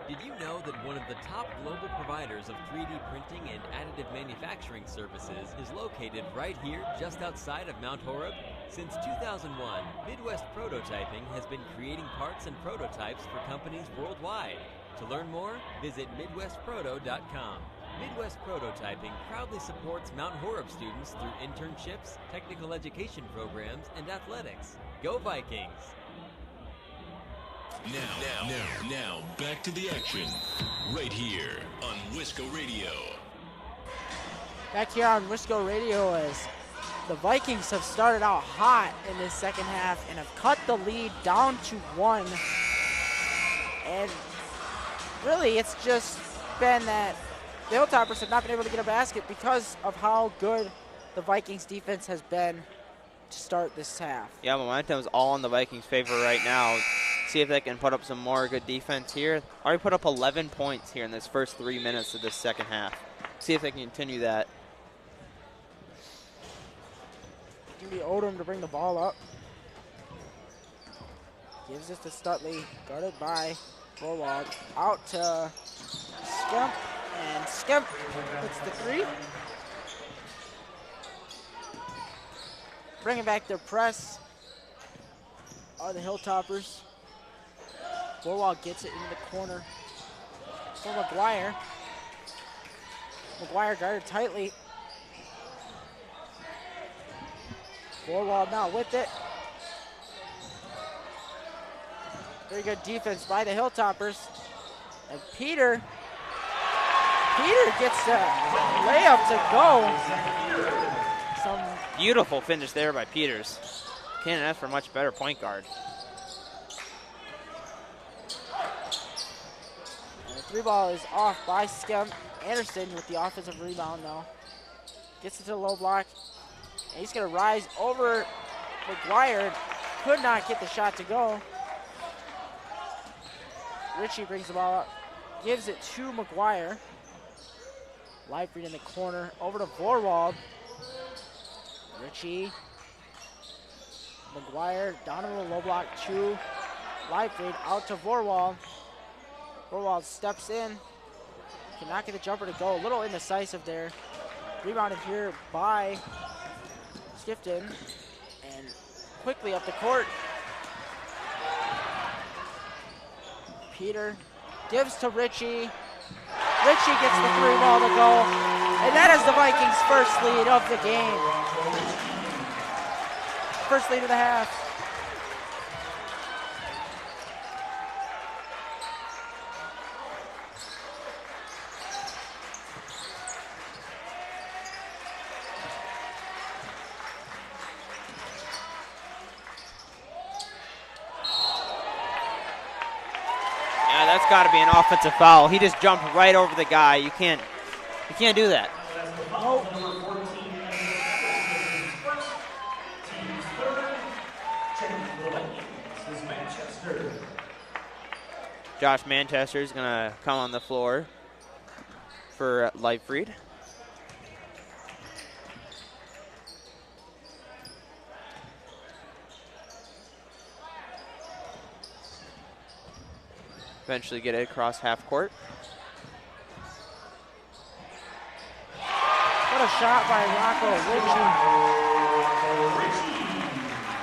Speaker 1: Did you know that one of the top global providers of 3D printing and additive manufacturing services is located right here just outside of Mount Horeb? Since 2001, Midwest Prototyping has been creating parts and prototypes for companies worldwide. To learn more, visit MidwestProto.com. Midwest Prototyping proudly supports Mount Horeb students through internships, technical education programs, and athletics. Go Vikings!
Speaker 7: Now, back to the action, right here on Wisco Radio.
Speaker 12: Back here on Wisco Radio as the Vikings have started out hot in this second half and have cut the lead down to 1. And really, it's just been that the Hilltoppers have not been able to get a basket because of how good the Vikings defense has been to start this half.
Speaker 9: Yeah, momentum is all in the Vikings' favor right now. See if they can put up some more good defense here. Already put up 11 points here in this first 3 minutes of this second half. See if they can continue that.
Speaker 12: Give me Odom to bring the ball up. Gives it to Stutley, guarded by Vorwald. Out to Skemp, and Skemp hits the three. Bringing back their press are the Hilltoppers. Vorwald gets it into the corner for McGuire. McGuire guarded tightly. Vorwald now with it. Very good defense by the Hilltoppers. And Peter gets the layup to go. Some
Speaker 9: beautiful finish there by Peters. Can't ask for a much better point guard.
Speaker 12: And the three ball is off by Skemp. Anderson with the offensive rebound now. Gets it to the low block. And he's going to rise over McGuire. Could not get the shot to go. Ritchie brings the ball up, gives it to McGuire. Leifried in the corner, over to Vorwald. Ritchie, McGuire, Donovan low block to Leifried, out to Vorwald. Vorwald steps in, cannot get the jumper to go, a little indecisive there. Rebounded here by Skifton, and quickly up the court. Peter gives to Ritchie. Ritchie gets the 3 ball to go, and that is the Vikings' first lead of the game. First lead of the half.
Speaker 9: That's got to be an offensive foul. He just jumped right over the guy. You can't do that.
Speaker 12: Nope.
Speaker 9: Josh Manchester is going to come on the floor for Leifried. Eventually get it across half court.
Speaker 12: What a shot by Rocco Ritchie.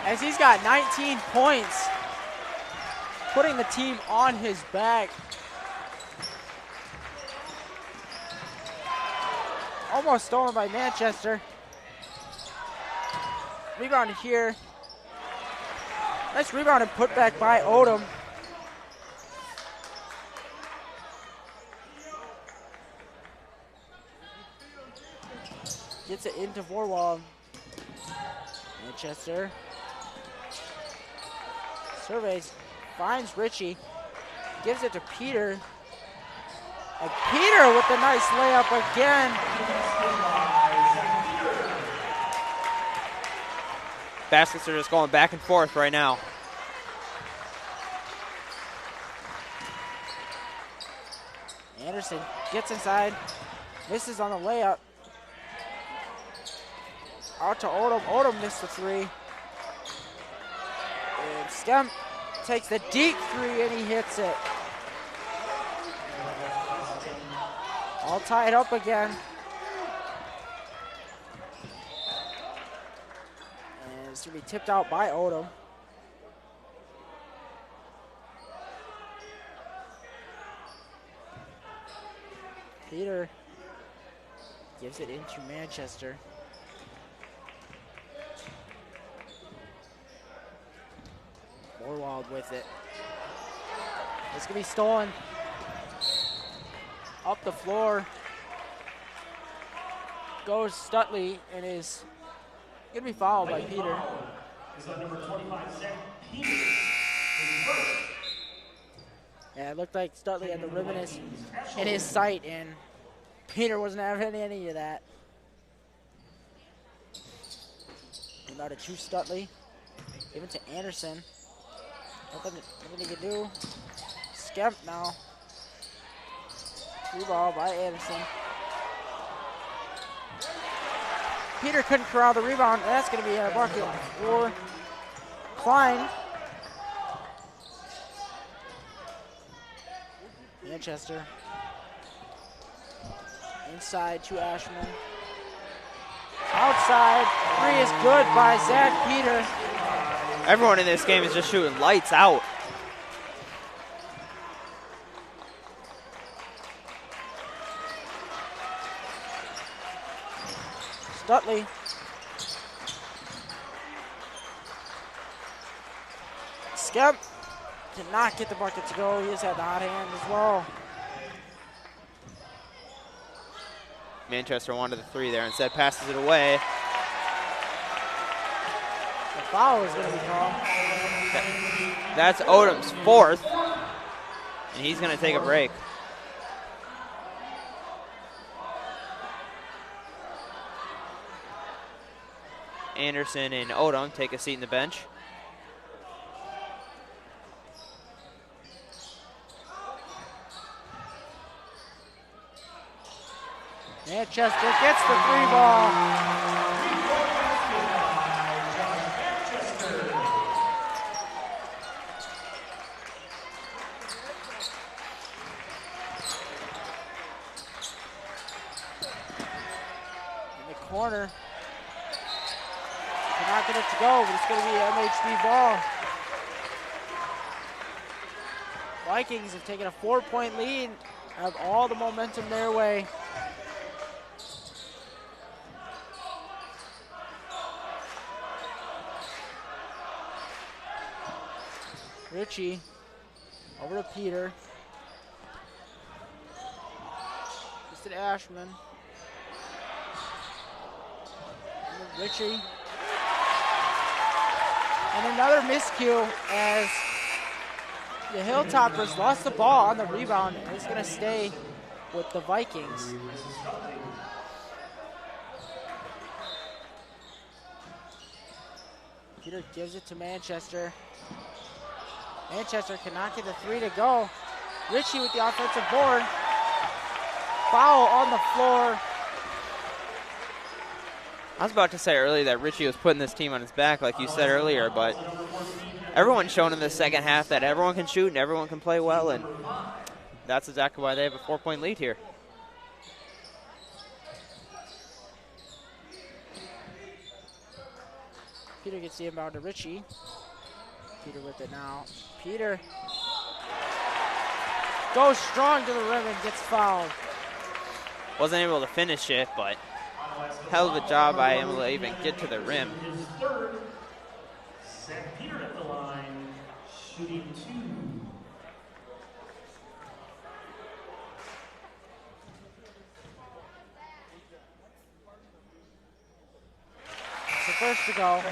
Speaker 12: As he's got 19 points, putting the team on his back. Almost stolen by Manchester. Rebounded here. Nice rebound and put back by Odom. Gets it into Vorwald. Manchester surveys, finds Ritchie, gives it to Peter. And Peter with a nice layup again.
Speaker 9: Baskets are just going back and forth right now.
Speaker 12: Anderson gets inside, misses on the layup. Out to Odom. Odom missed the 3. And Stemp takes the deep 3 and he hits it. All tied up again. And it's going to be tipped out by Odom. Peter gives it into Manchester. Vorwald with it. It's going to be stolen. Up the floor goes Stutley and is going to be fouled by Peter.
Speaker 14: Is on number 25, Zach Peter.
Speaker 12: Yeah, it looked like Stutley had the rim in his sight, and Peter wasn't having any of that. About a to Stutley. Give it to Anderson. Nothing he can do. Skemp now. 3 ball by Anderson. Peter couldn't corral the rebound. That's going to be a bucket for Klein. Manchester. Inside to Ashman. Outside. 3 is good by Zach Peter.
Speaker 9: Everyone in this game is just shooting lights out.
Speaker 12: Stutley. Skemp did not get the bucket to go. He just had the hot hand as well.
Speaker 9: Manchester wanted the 3 there, instead passes it away.
Speaker 12: The foul is going to be called.
Speaker 9: That's Odom's 4th, and he's going to take a break. Anderson and Odom take a seat in the bench.
Speaker 12: Manchester gets the 3 ball. In the corner. Cannot get it to go, but it's going to be an MHB ball. Vikings have taken a 4-point lead, have all the momentum their way. Ritchie over to Peter. Just to Ashman. Ritchie. And another miscue as the Hilltoppers lost the ball on the rebound, and it's going to stay with the Vikings. Peter gives it to Manchester. Manchester cannot get the 3 to go. Ritchie with the offensive board. Foul on the floor.
Speaker 9: I was about to say earlier that Ritchie was putting this team on his back, like you said earlier, but everyone's shown in the second half that everyone can shoot and everyone can play well, and that's exactly why they have a 4-point lead here.
Speaker 12: Peter gets the inbound to Ritchie. Peter with it now. Peter goes strong to the rim and gets fouled.
Speaker 9: Wasn't able to finish it, but hell of a job by him to even get to the rim.
Speaker 14: His third. Set Peter at the line, shooting 2.
Speaker 12: It's the first to go.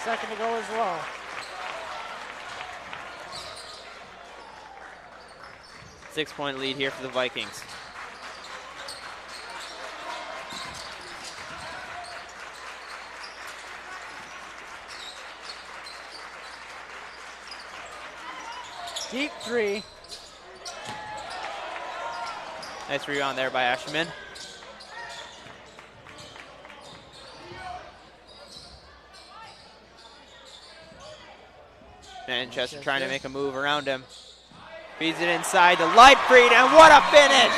Speaker 12: Second to go as well.
Speaker 9: Six-point lead here for the Vikings.
Speaker 12: Deep 3.
Speaker 9: Nice rebound there by Ashman. Manchester trying to make a move around him. Feeds it inside to Lightfried, and what a finish!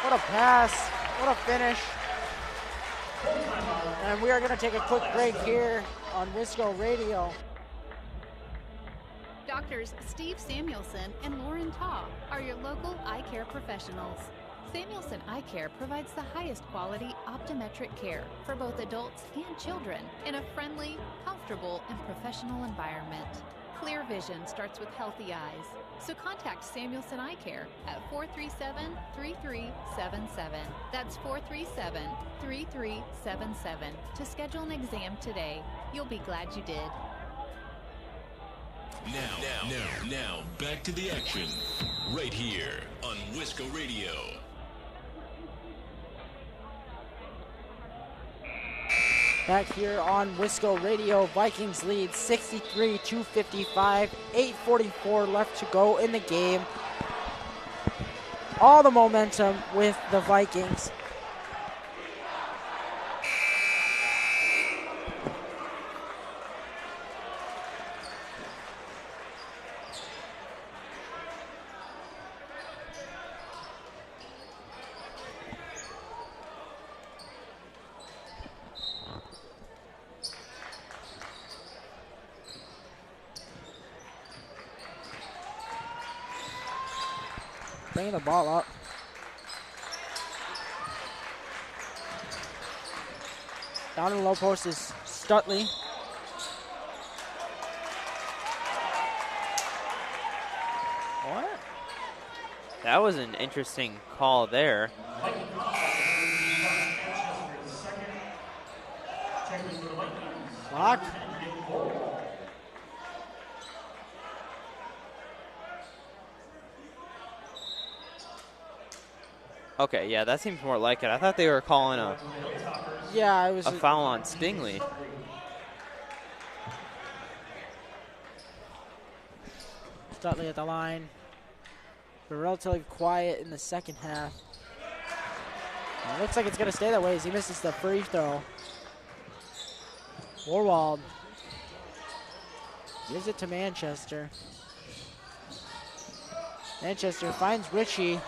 Speaker 12: What a pass, what a finish. And we are going to take a quick break here on Wisco Radio.
Speaker 10: Doctors Steve Samuelson and Lauren Taw are your local eye care professionals. Samuelson Eye Care provides the highest quality optometric care for both adults and children in a friendly, comfortable, and professional environment. Clear vision starts with healthy eyes, so contact Samuelson Eye Care at 437-3377. That's 437-3377 to schedule an exam today. You'll be glad you did.
Speaker 7: Now, back to the action, right here on Wisco Radio.
Speaker 12: Back here on Wisco Radio, Vikings lead 63-55, 8:44 left to go in the game. All the momentum with the Vikings. Bringing the ball up. Down in the low post is Stutley. What?
Speaker 9: That was an interesting call there.
Speaker 12: Block.
Speaker 9: Okay, yeah, that seems more like it. I thought they were calling a foul on Stingley.
Speaker 12: Stutley at the line. But relatively quiet in the second half. And it looks like it's going to stay that way as he misses the free throw. Warwald gives it to Manchester. Manchester finds Ritchie.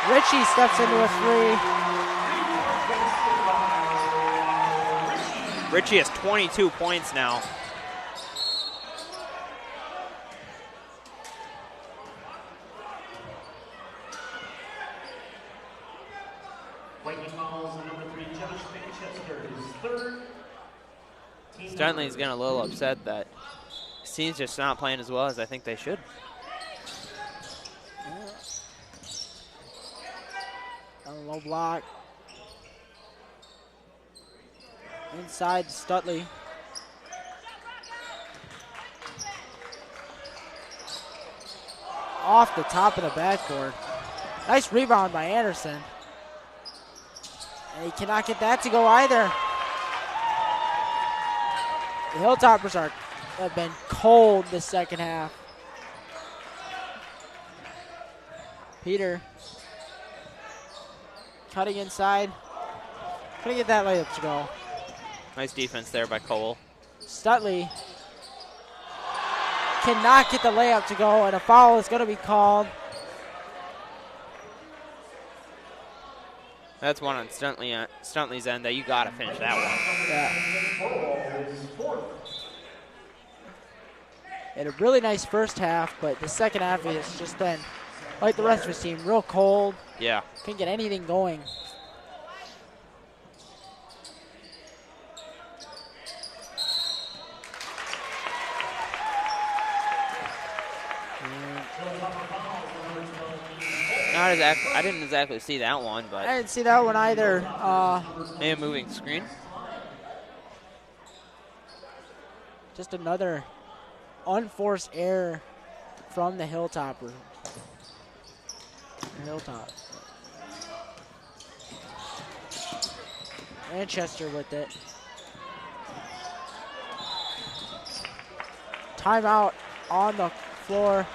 Speaker 12: Ritchie steps into a three.
Speaker 9: Ritchie has 22 points now. Stuntley's getting a little upset that his team's just not playing as well as I think they should.
Speaker 12: On a low block. Inside Stutley. Off the top of the backboard. Nice rebound by Anderson. And he cannot get that to go either. The Hilltoppers have been cold the second half. Peter cutting inside. Couldn't get that layup to go.
Speaker 9: Nice defense there by Cole.
Speaker 12: Stutley cannot get the layup to go, and a foul is going to be called.
Speaker 9: That's one on Stuntley's end that you got to finish that one.
Speaker 12: Yeah. Had a really nice first half, but the second half has just been, like the rest of his team, real cold.
Speaker 9: Yeah.
Speaker 12: Couldn't get anything going.
Speaker 9: I didn't exactly see that one, but
Speaker 12: I didn't see that one either.
Speaker 9: maybe a moving screen.
Speaker 12: Just another unforced error from the Hilltopper. Hilltop. Manchester with it. Timeout on the floor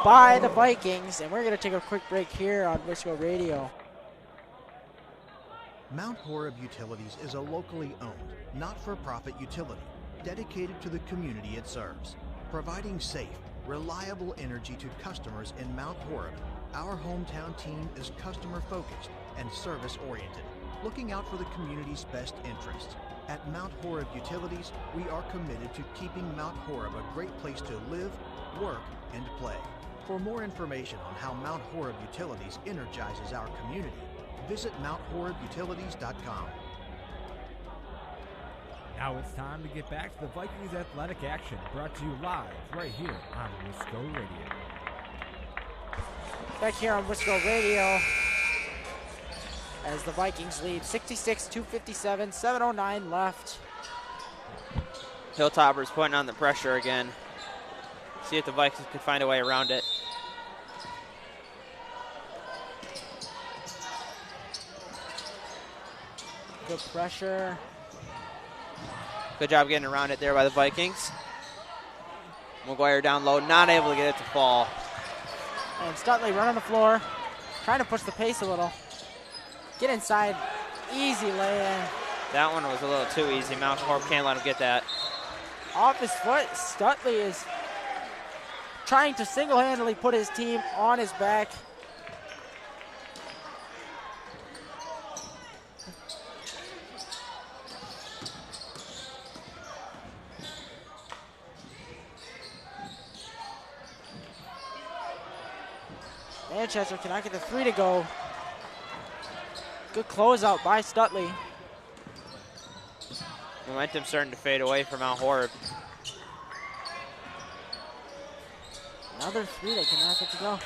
Speaker 12: by the Vikings, and we're going to take a quick break here on Wisco Radio.
Speaker 8: Mount Horeb Utilities is a locally owned, not-for-profit utility dedicated to the community it serves, providing safe, reliable energy to customers in Mount Horeb. Our hometown team is customer-focused and service-oriented, looking out for the community's best interests. At Mount Horeb Utilities, we are committed to keeping Mount Horeb a great place to live, work, and play. For more information on how Mount Horeb Utilities energizes our community, visit MountHorebUtilities.com.
Speaker 6: Now it's time to get back to the Vikings athletic action, brought to you live right here on Wisco Radio.
Speaker 12: Back here on Wisco Radio as the Vikings lead 66-57, 7:09 left.
Speaker 9: Hilltoppers putting on the pressure again. See if the Vikings could find a way around it.
Speaker 12: Good pressure.
Speaker 9: Good job getting around it there by the Vikings. McGuire down low, not able to get it to fall.
Speaker 12: And Stutley run on the floor, trying to push the pace a little. Get inside, easy lay-in.
Speaker 9: That one was a little too easy. Mount Horeb can't let him get that.
Speaker 12: Off his foot, Stutley is trying to single-handedly put his team on his back. Manchester cannot get the three to go. Good closeout by Stutley.
Speaker 9: Momentum starting to fade away from Mount Horeb.
Speaker 12: Another three they cannot get to go.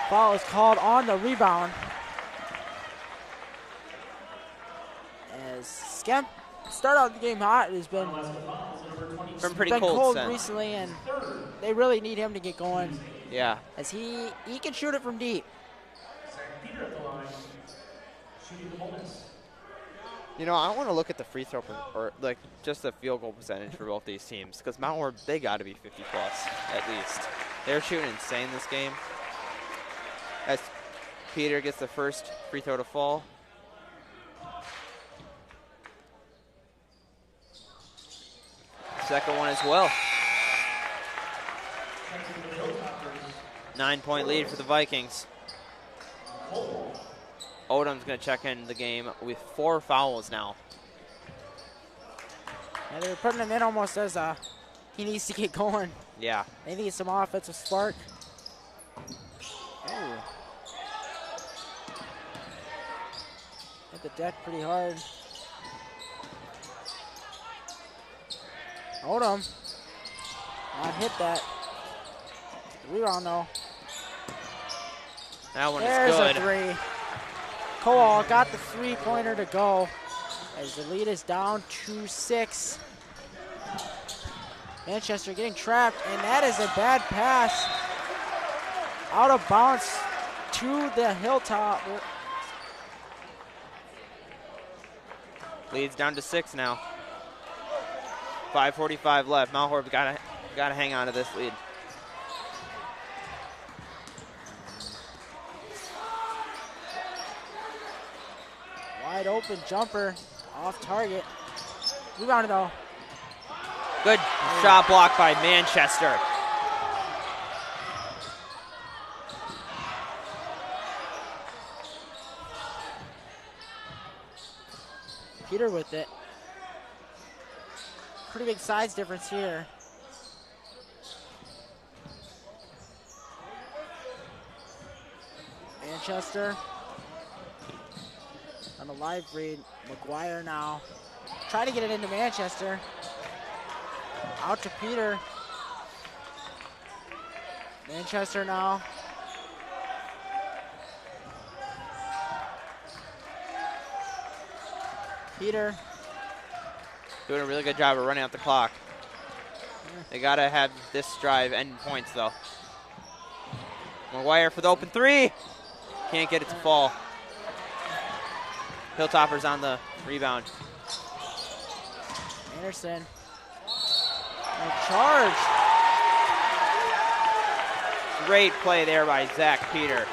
Speaker 12: Foul is called on the rebound. As Skemp start out the game hot, it has been
Speaker 9: pretty cold
Speaker 12: recently, and they really need him to get going.
Speaker 9: Yeah.
Speaker 12: As he can shoot it from deep.
Speaker 14: Peter at the line, shooting the bonus.
Speaker 9: You know, I want to look at the free throw, or like just the field goal percentage for both these teams, because Mount Horeb, they got to be 50 plus at least. They're shooting insane this game. As Peter gets the first free throw to fall. Second one as well. 9-point lead for the Vikings. Odom's going to check in the game with 4 fouls now.
Speaker 12: And they're putting him in almost as he needs to get going.
Speaker 9: Yeah.
Speaker 12: They need some offensive spark. Ooh. Hit the deck pretty hard. Odom. Not hit that. Rebound though.
Speaker 9: That one
Speaker 12: There's
Speaker 9: is good.
Speaker 12: A 3. Kowal got the 3-pointer to go as the lead is down to 6. Manchester getting trapped, and that is a bad pass. Out of bounds to the Hilltop.
Speaker 9: Leads down to 6 now. 5:45 left. Mount Horeb gotta hang on to this lead.
Speaker 12: Wide open jumper off target. Rebound though.
Speaker 9: Good shot block by Manchester.
Speaker 12: Peter with it. Pretty big size difference here. Manchester on the live read. McGuire now. Try to get it into Manchester. Out to Peter. Manchester now. Peter.
Speaker 9: Doing a really good job of running out the clock. They gotta have this drive end points though. McGuire for the open 3. Can't get it to fall. Hilltoppers on the rebound.
Speaker 12: Anderson. A charge.
Speaker 9: Great play there by Zach Peter.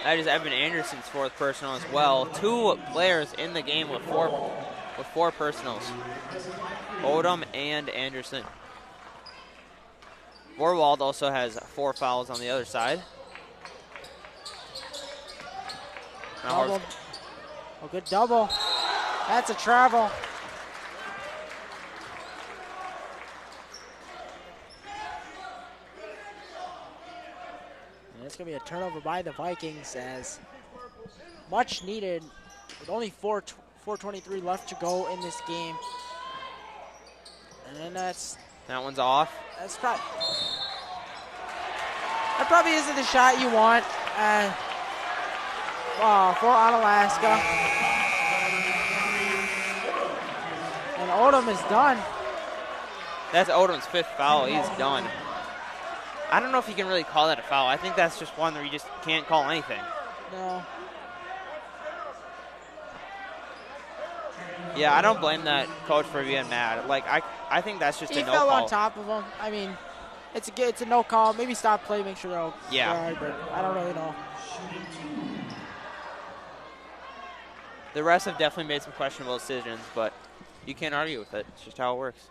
Speaker 9: That is Evan Anderson's 4th personal as well. 2 players in the game with four personals. Odom and Anderson. Vorwald also has 4 fouls on the other side.
Speaker 12: Double. A good double. That's a travel. And it's going to be a turnover by the Vikings as much needed with only 4:23 left to go in this game. And then
Speaker 9: that one's off.
Speaker 12: That probably isn't the shot you want for Onalaska. And Odom is done.
Speaker 9: That's Odom's 5th foul. He's done. I don't know if you can really call that a foul. I think that's just one where you just can't call anything.
Speaker 12: No.
Speaker 9: Yeah, I don't blame that coach for being mad. Like, I think that's just a no call.
Speaker 12: He fell on top of him. I mean, it's a no call. Maybe stop play, make sure they're okay.
Speaker 9: Yeah.
Speaker 12: But I don't really know.
Speaker 9: The refs have definitely made some questionable decisions, but you can't argue with it. It's just how it works.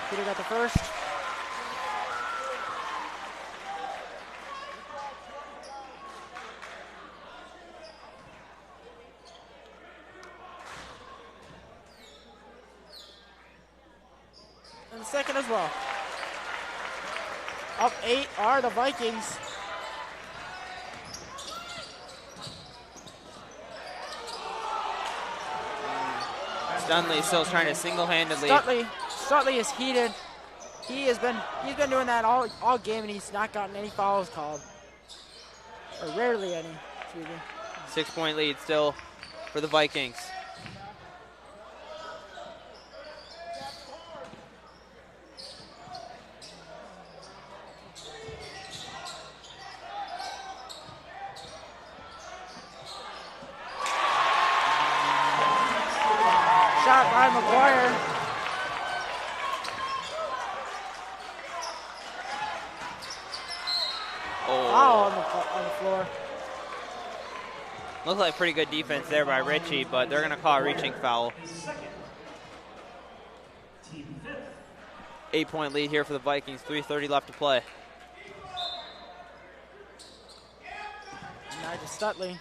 Speaker 12: Peter got the first. And the second as well. Up 8 are the Vikings.
Speaker 9: Stunley still trying to single-handedly.
Speaker 12: Stutley is heated. He's been doing that all game, and he's not gotten any fouls called, or rarely any. Excuse me.
Speaker 9: 6-point lead still for the Vikings.
Speaker 12: McGuire. Foul on the floor.
Speaker 9: Looks like pretty good defense there by Richie, but they're going to call a reaching foul. 8-point lead here for the Vikings, 3:30 left to play.
Speaker 12: Now to Stutley.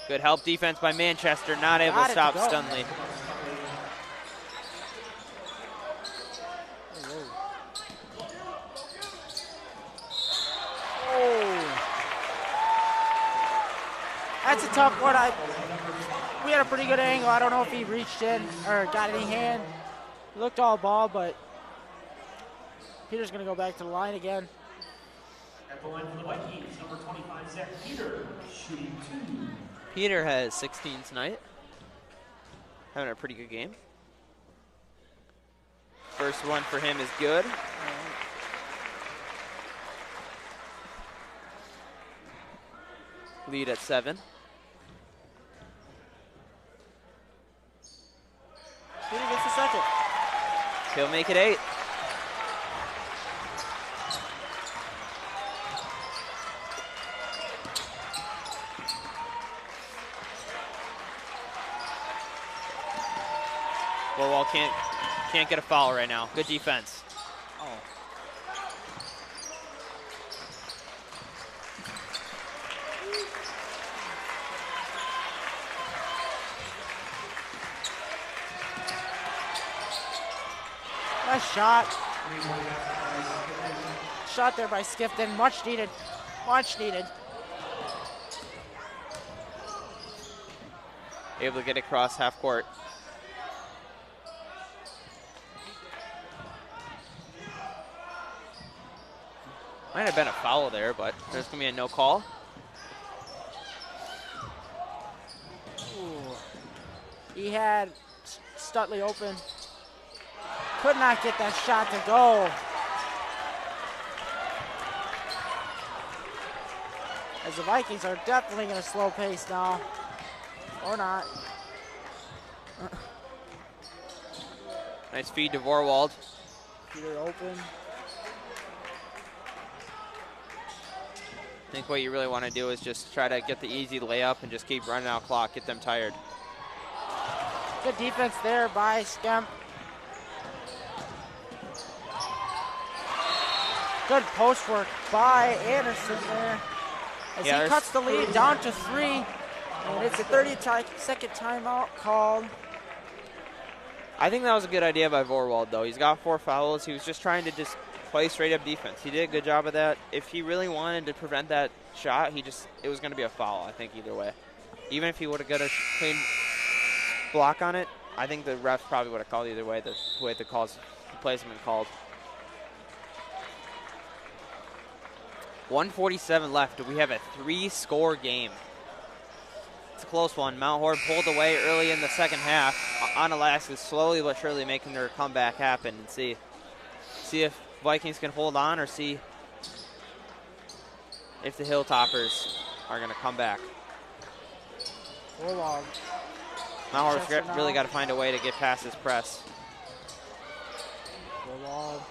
Speaker 9: Good help defense by Manchester, not able to stop Stunley.
Speaker 12: That's a tough one. We had a pretty good angle. I don't know if he reached in or got any hand. He looked all ball, but Peter's going to go back to the line again.
Speaker 14: At the line for the Vikings, number 25, Zach Peter, shooting 2.
Speaker 9: Peter has 16 tonight. Having a pretty good game. First one for him is good. Lead at 7.
Speaker 12: Peter gets the second.
Speaker 9: He'll make it 8. Borwell can't get a foul right now. Good defense.
Speaker 12: Oh. Nice shot. Shot there by Skifton. Much needed. Much needed.
Speaker 9: Able to get across half court. Might have been a foul there, but there's going to be a no call.
Speaker 12: Ooh. He had Stutley open. Could not get that shot to go. As the Vikings are definitely going to slow pace now. Or not.
Speaker 9: Nice feed to Vorwald.
Speaker 12: Peter open.
Speaker 9: I think what you really want to do is just try to get the easy layup and just keep running out clock, get them tired.
Speaker 12: Good defense there by Skemp. Good post work by Anderson there. As he cuts the lead down to 3. And it's a 30-second timeout called.
Speaker 9: I think that was a good idea by Vorwald, though. He's got 4 fouls. He was just trying to just play straight-up defense. He did a good job of that. If he really wanted to prevent that shot, it was going to be a foul, I think, either way. Even if he would have got a clean block on it, I think the refs probably would have called either way, the way the plays have been called. 1:47 left. We have a 3-score game. It's a close one. Mount Horeb pulled away early in the second half. Onalaska slowly but surely making their comeback happen, and see if Vikings can hold on or see if the Hilltoppers are going to come back.
Speaker 12: Mount
Speaker 9: Horeb's really got to find a way to get past this press.
Speaker 12: And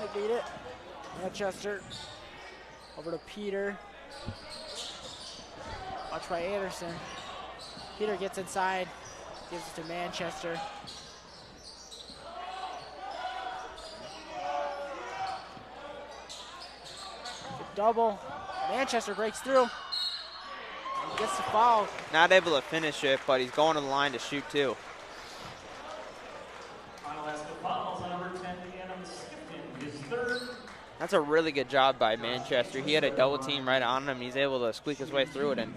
Speaker 12: they beat it. Manchester over to Peter. Watch by Anderson. Peter gets inside, gives it to Manchester. Good double. Manchester breaks through. He gets the foul.
Speaker 9: Not able to finish it, but he's going to the line to shoot too.
Speaker 14: Onalaska fouls on number 10, Adam Skipton, his 3rd.
Speaker 9: That's a really good job by Manchester. He had a double team right on him. He's able to squeak his way through it and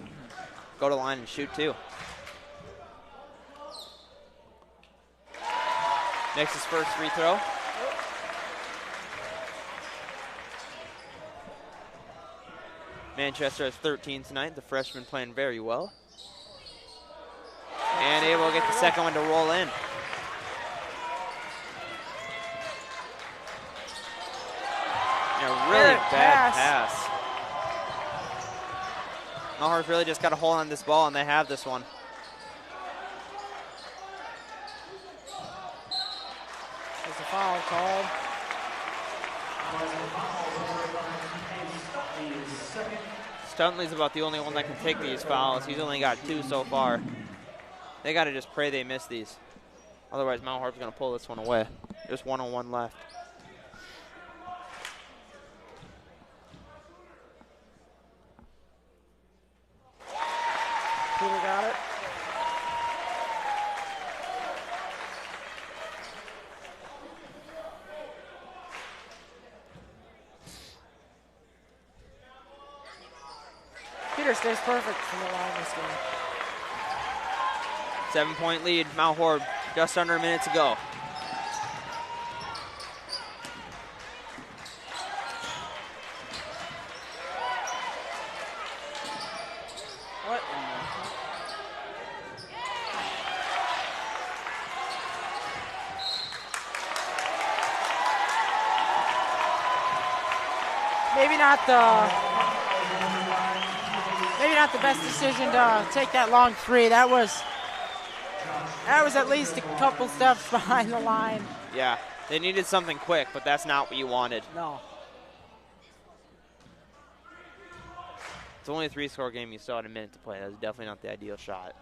Speaker 9: go to the line and shoot too. Makes his first free throw. Manchester has 13 tonight. The freshman playing very well. And able to get the second one to roll in. A really bad pass. Mount Horeb's really just got a hold on this ball, and they have this one.
Speaker 12: a foul called.
Speaker 9: Stuntley's about the only one that can take these fouls. He's only got 2 so far. They got to just pray they miss these. Otherwise, Mount Horeb's going to pull this one away. There's 1:01 left.
Speaker 12: Peter got it. Peter stays perfect from the line this game.
Speaker 9: 7-point lead, Mount Horeb, just under a minute to go.
Speaker 12: What? Maybe not the best decision to take that long three. That was at least a couple steps behind the line.
Speaker 9: Yeah, they needed something quick, but that's not what you wanted.
Speaker 12: No.
Speaker 9: It's only a 3-score game. You still had a minute to play. That's definitely not the ideal shot.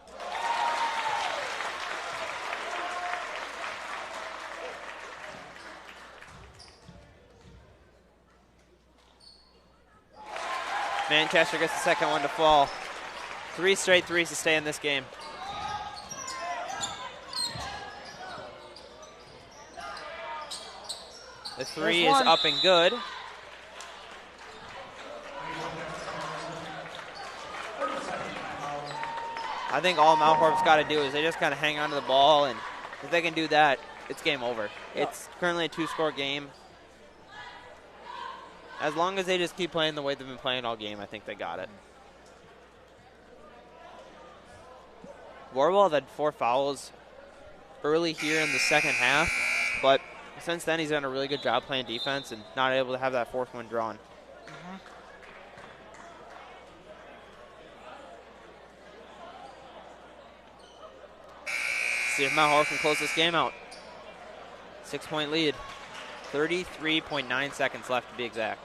Speaker 9: Manchester gets the second one to fall. 3 straight threes to stay in this game. The three is up and good. I think all Mount Horeb's got to do is they just kind of hang on to the ball, and if they can do that, it's game over. Yep. It's currently a 2-score game. As long as they just keep playing the way they've been playing all game, I think they got it. Warwell had 4 fouls early here in the second half, but since then he's done a really good job playing defense and not able to have that 4th one drawn. See if Mount Horeb can close this game out. 6-point lead. 33.9 seconds left to be exact.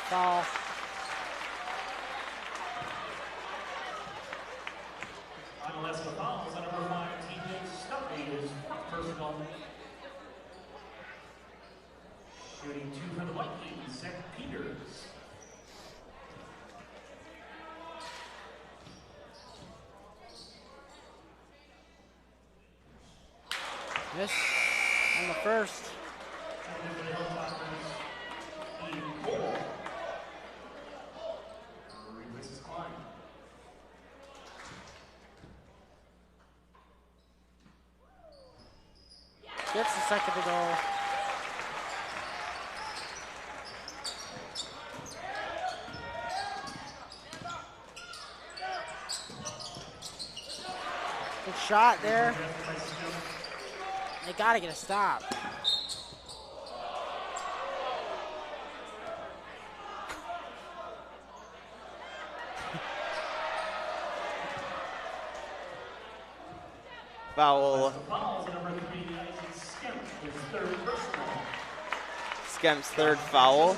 Speaker 12: Foul.
Speaker 14: Onalaska fouls on number 5, TJ Stuckey is 4th personal. Shooting 2 for the Vikings, Zach Peters.
Speaker 12: Miss on the first. Gets the second to go. Good shot there. They gotta get a stop.
Speaker 9: Foul. Skemp's 3rd foul.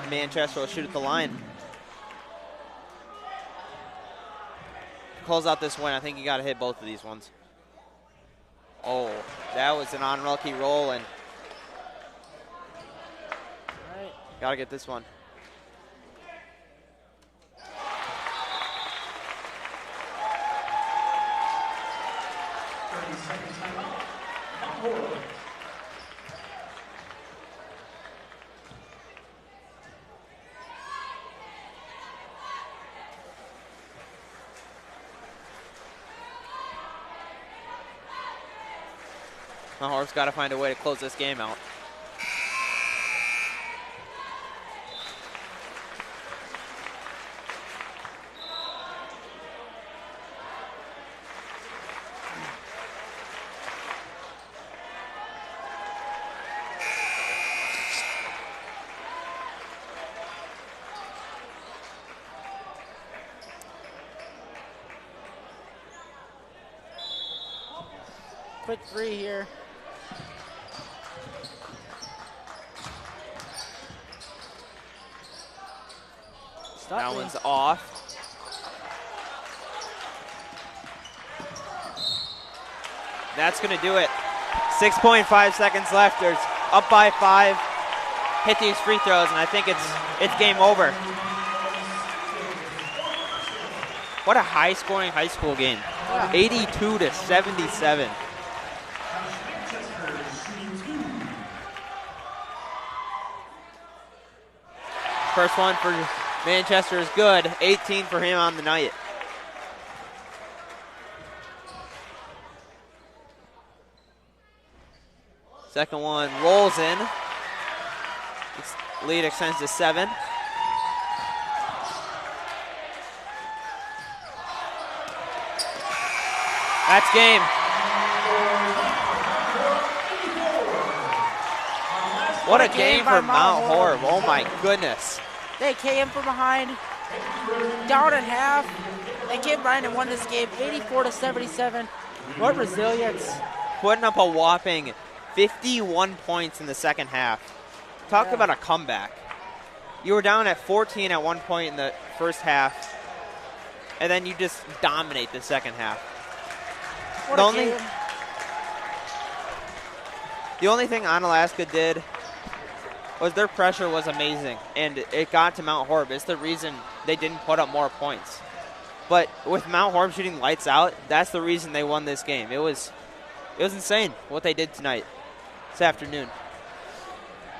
Speaker 9: Manchester will shoot at the line. Close out this win. I think you got to hit both of these ones. Oh, that was an unlucky roll, and got to get this one. Mount Horeb's got to find a way to close this game out.
Speaker 12: quick three here.
Speaker 9: That one's off. That's going to do it. 6.5 seconds left. There's up by 5. Hit these free throws, and I think it's game over. What a high-scoring high school game. Yeah. 82-77. First one for Manchester is good. 18 for him on the night. Second one rolls in. Lead extends to 7. That's game. What a game for Mount Horeb. Oh my goodness.
Speaker 12: They came from behind, down at half. They came behind and won this game 84-77. What resilience.
Speaker 9: Putting up a whopping 51 points in the second half. Talk about a comeback. You were down at 14 at one point in the first half, and then you just dominate the second half. The only thing Onalaska did was their pressure was amazing, and it got to Mount Horeb. It's the reason they didn't put up more points. But with Mount Horeb shooting lights out, that's the reason they won this game. It was insane what they did tonight, this afternoon.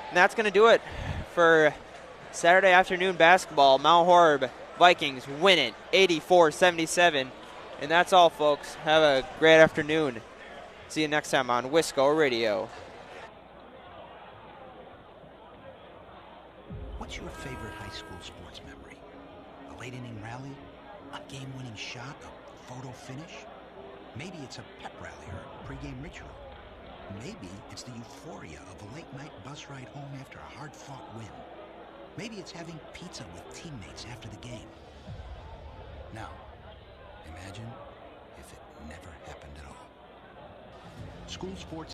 Speaker 9: And that's going to do it for Saturday afternoon basketball. Mount Horeb Vikings win it 84-77. And that's all, folks. Have a great afternoon. See you next time on Wisco Radio.
Speaker 4: What's your favorite high school sports memory? A late inning rally? A game-winning shot? A photo finish? Maybe it's a pep rally or a pregame ritual. Maybe it's the euphoria of a late-night bus ride home after a hard-fought win. Maybe it's having pizza with teammates after the game. Now, imagine if it never happened at all. School sports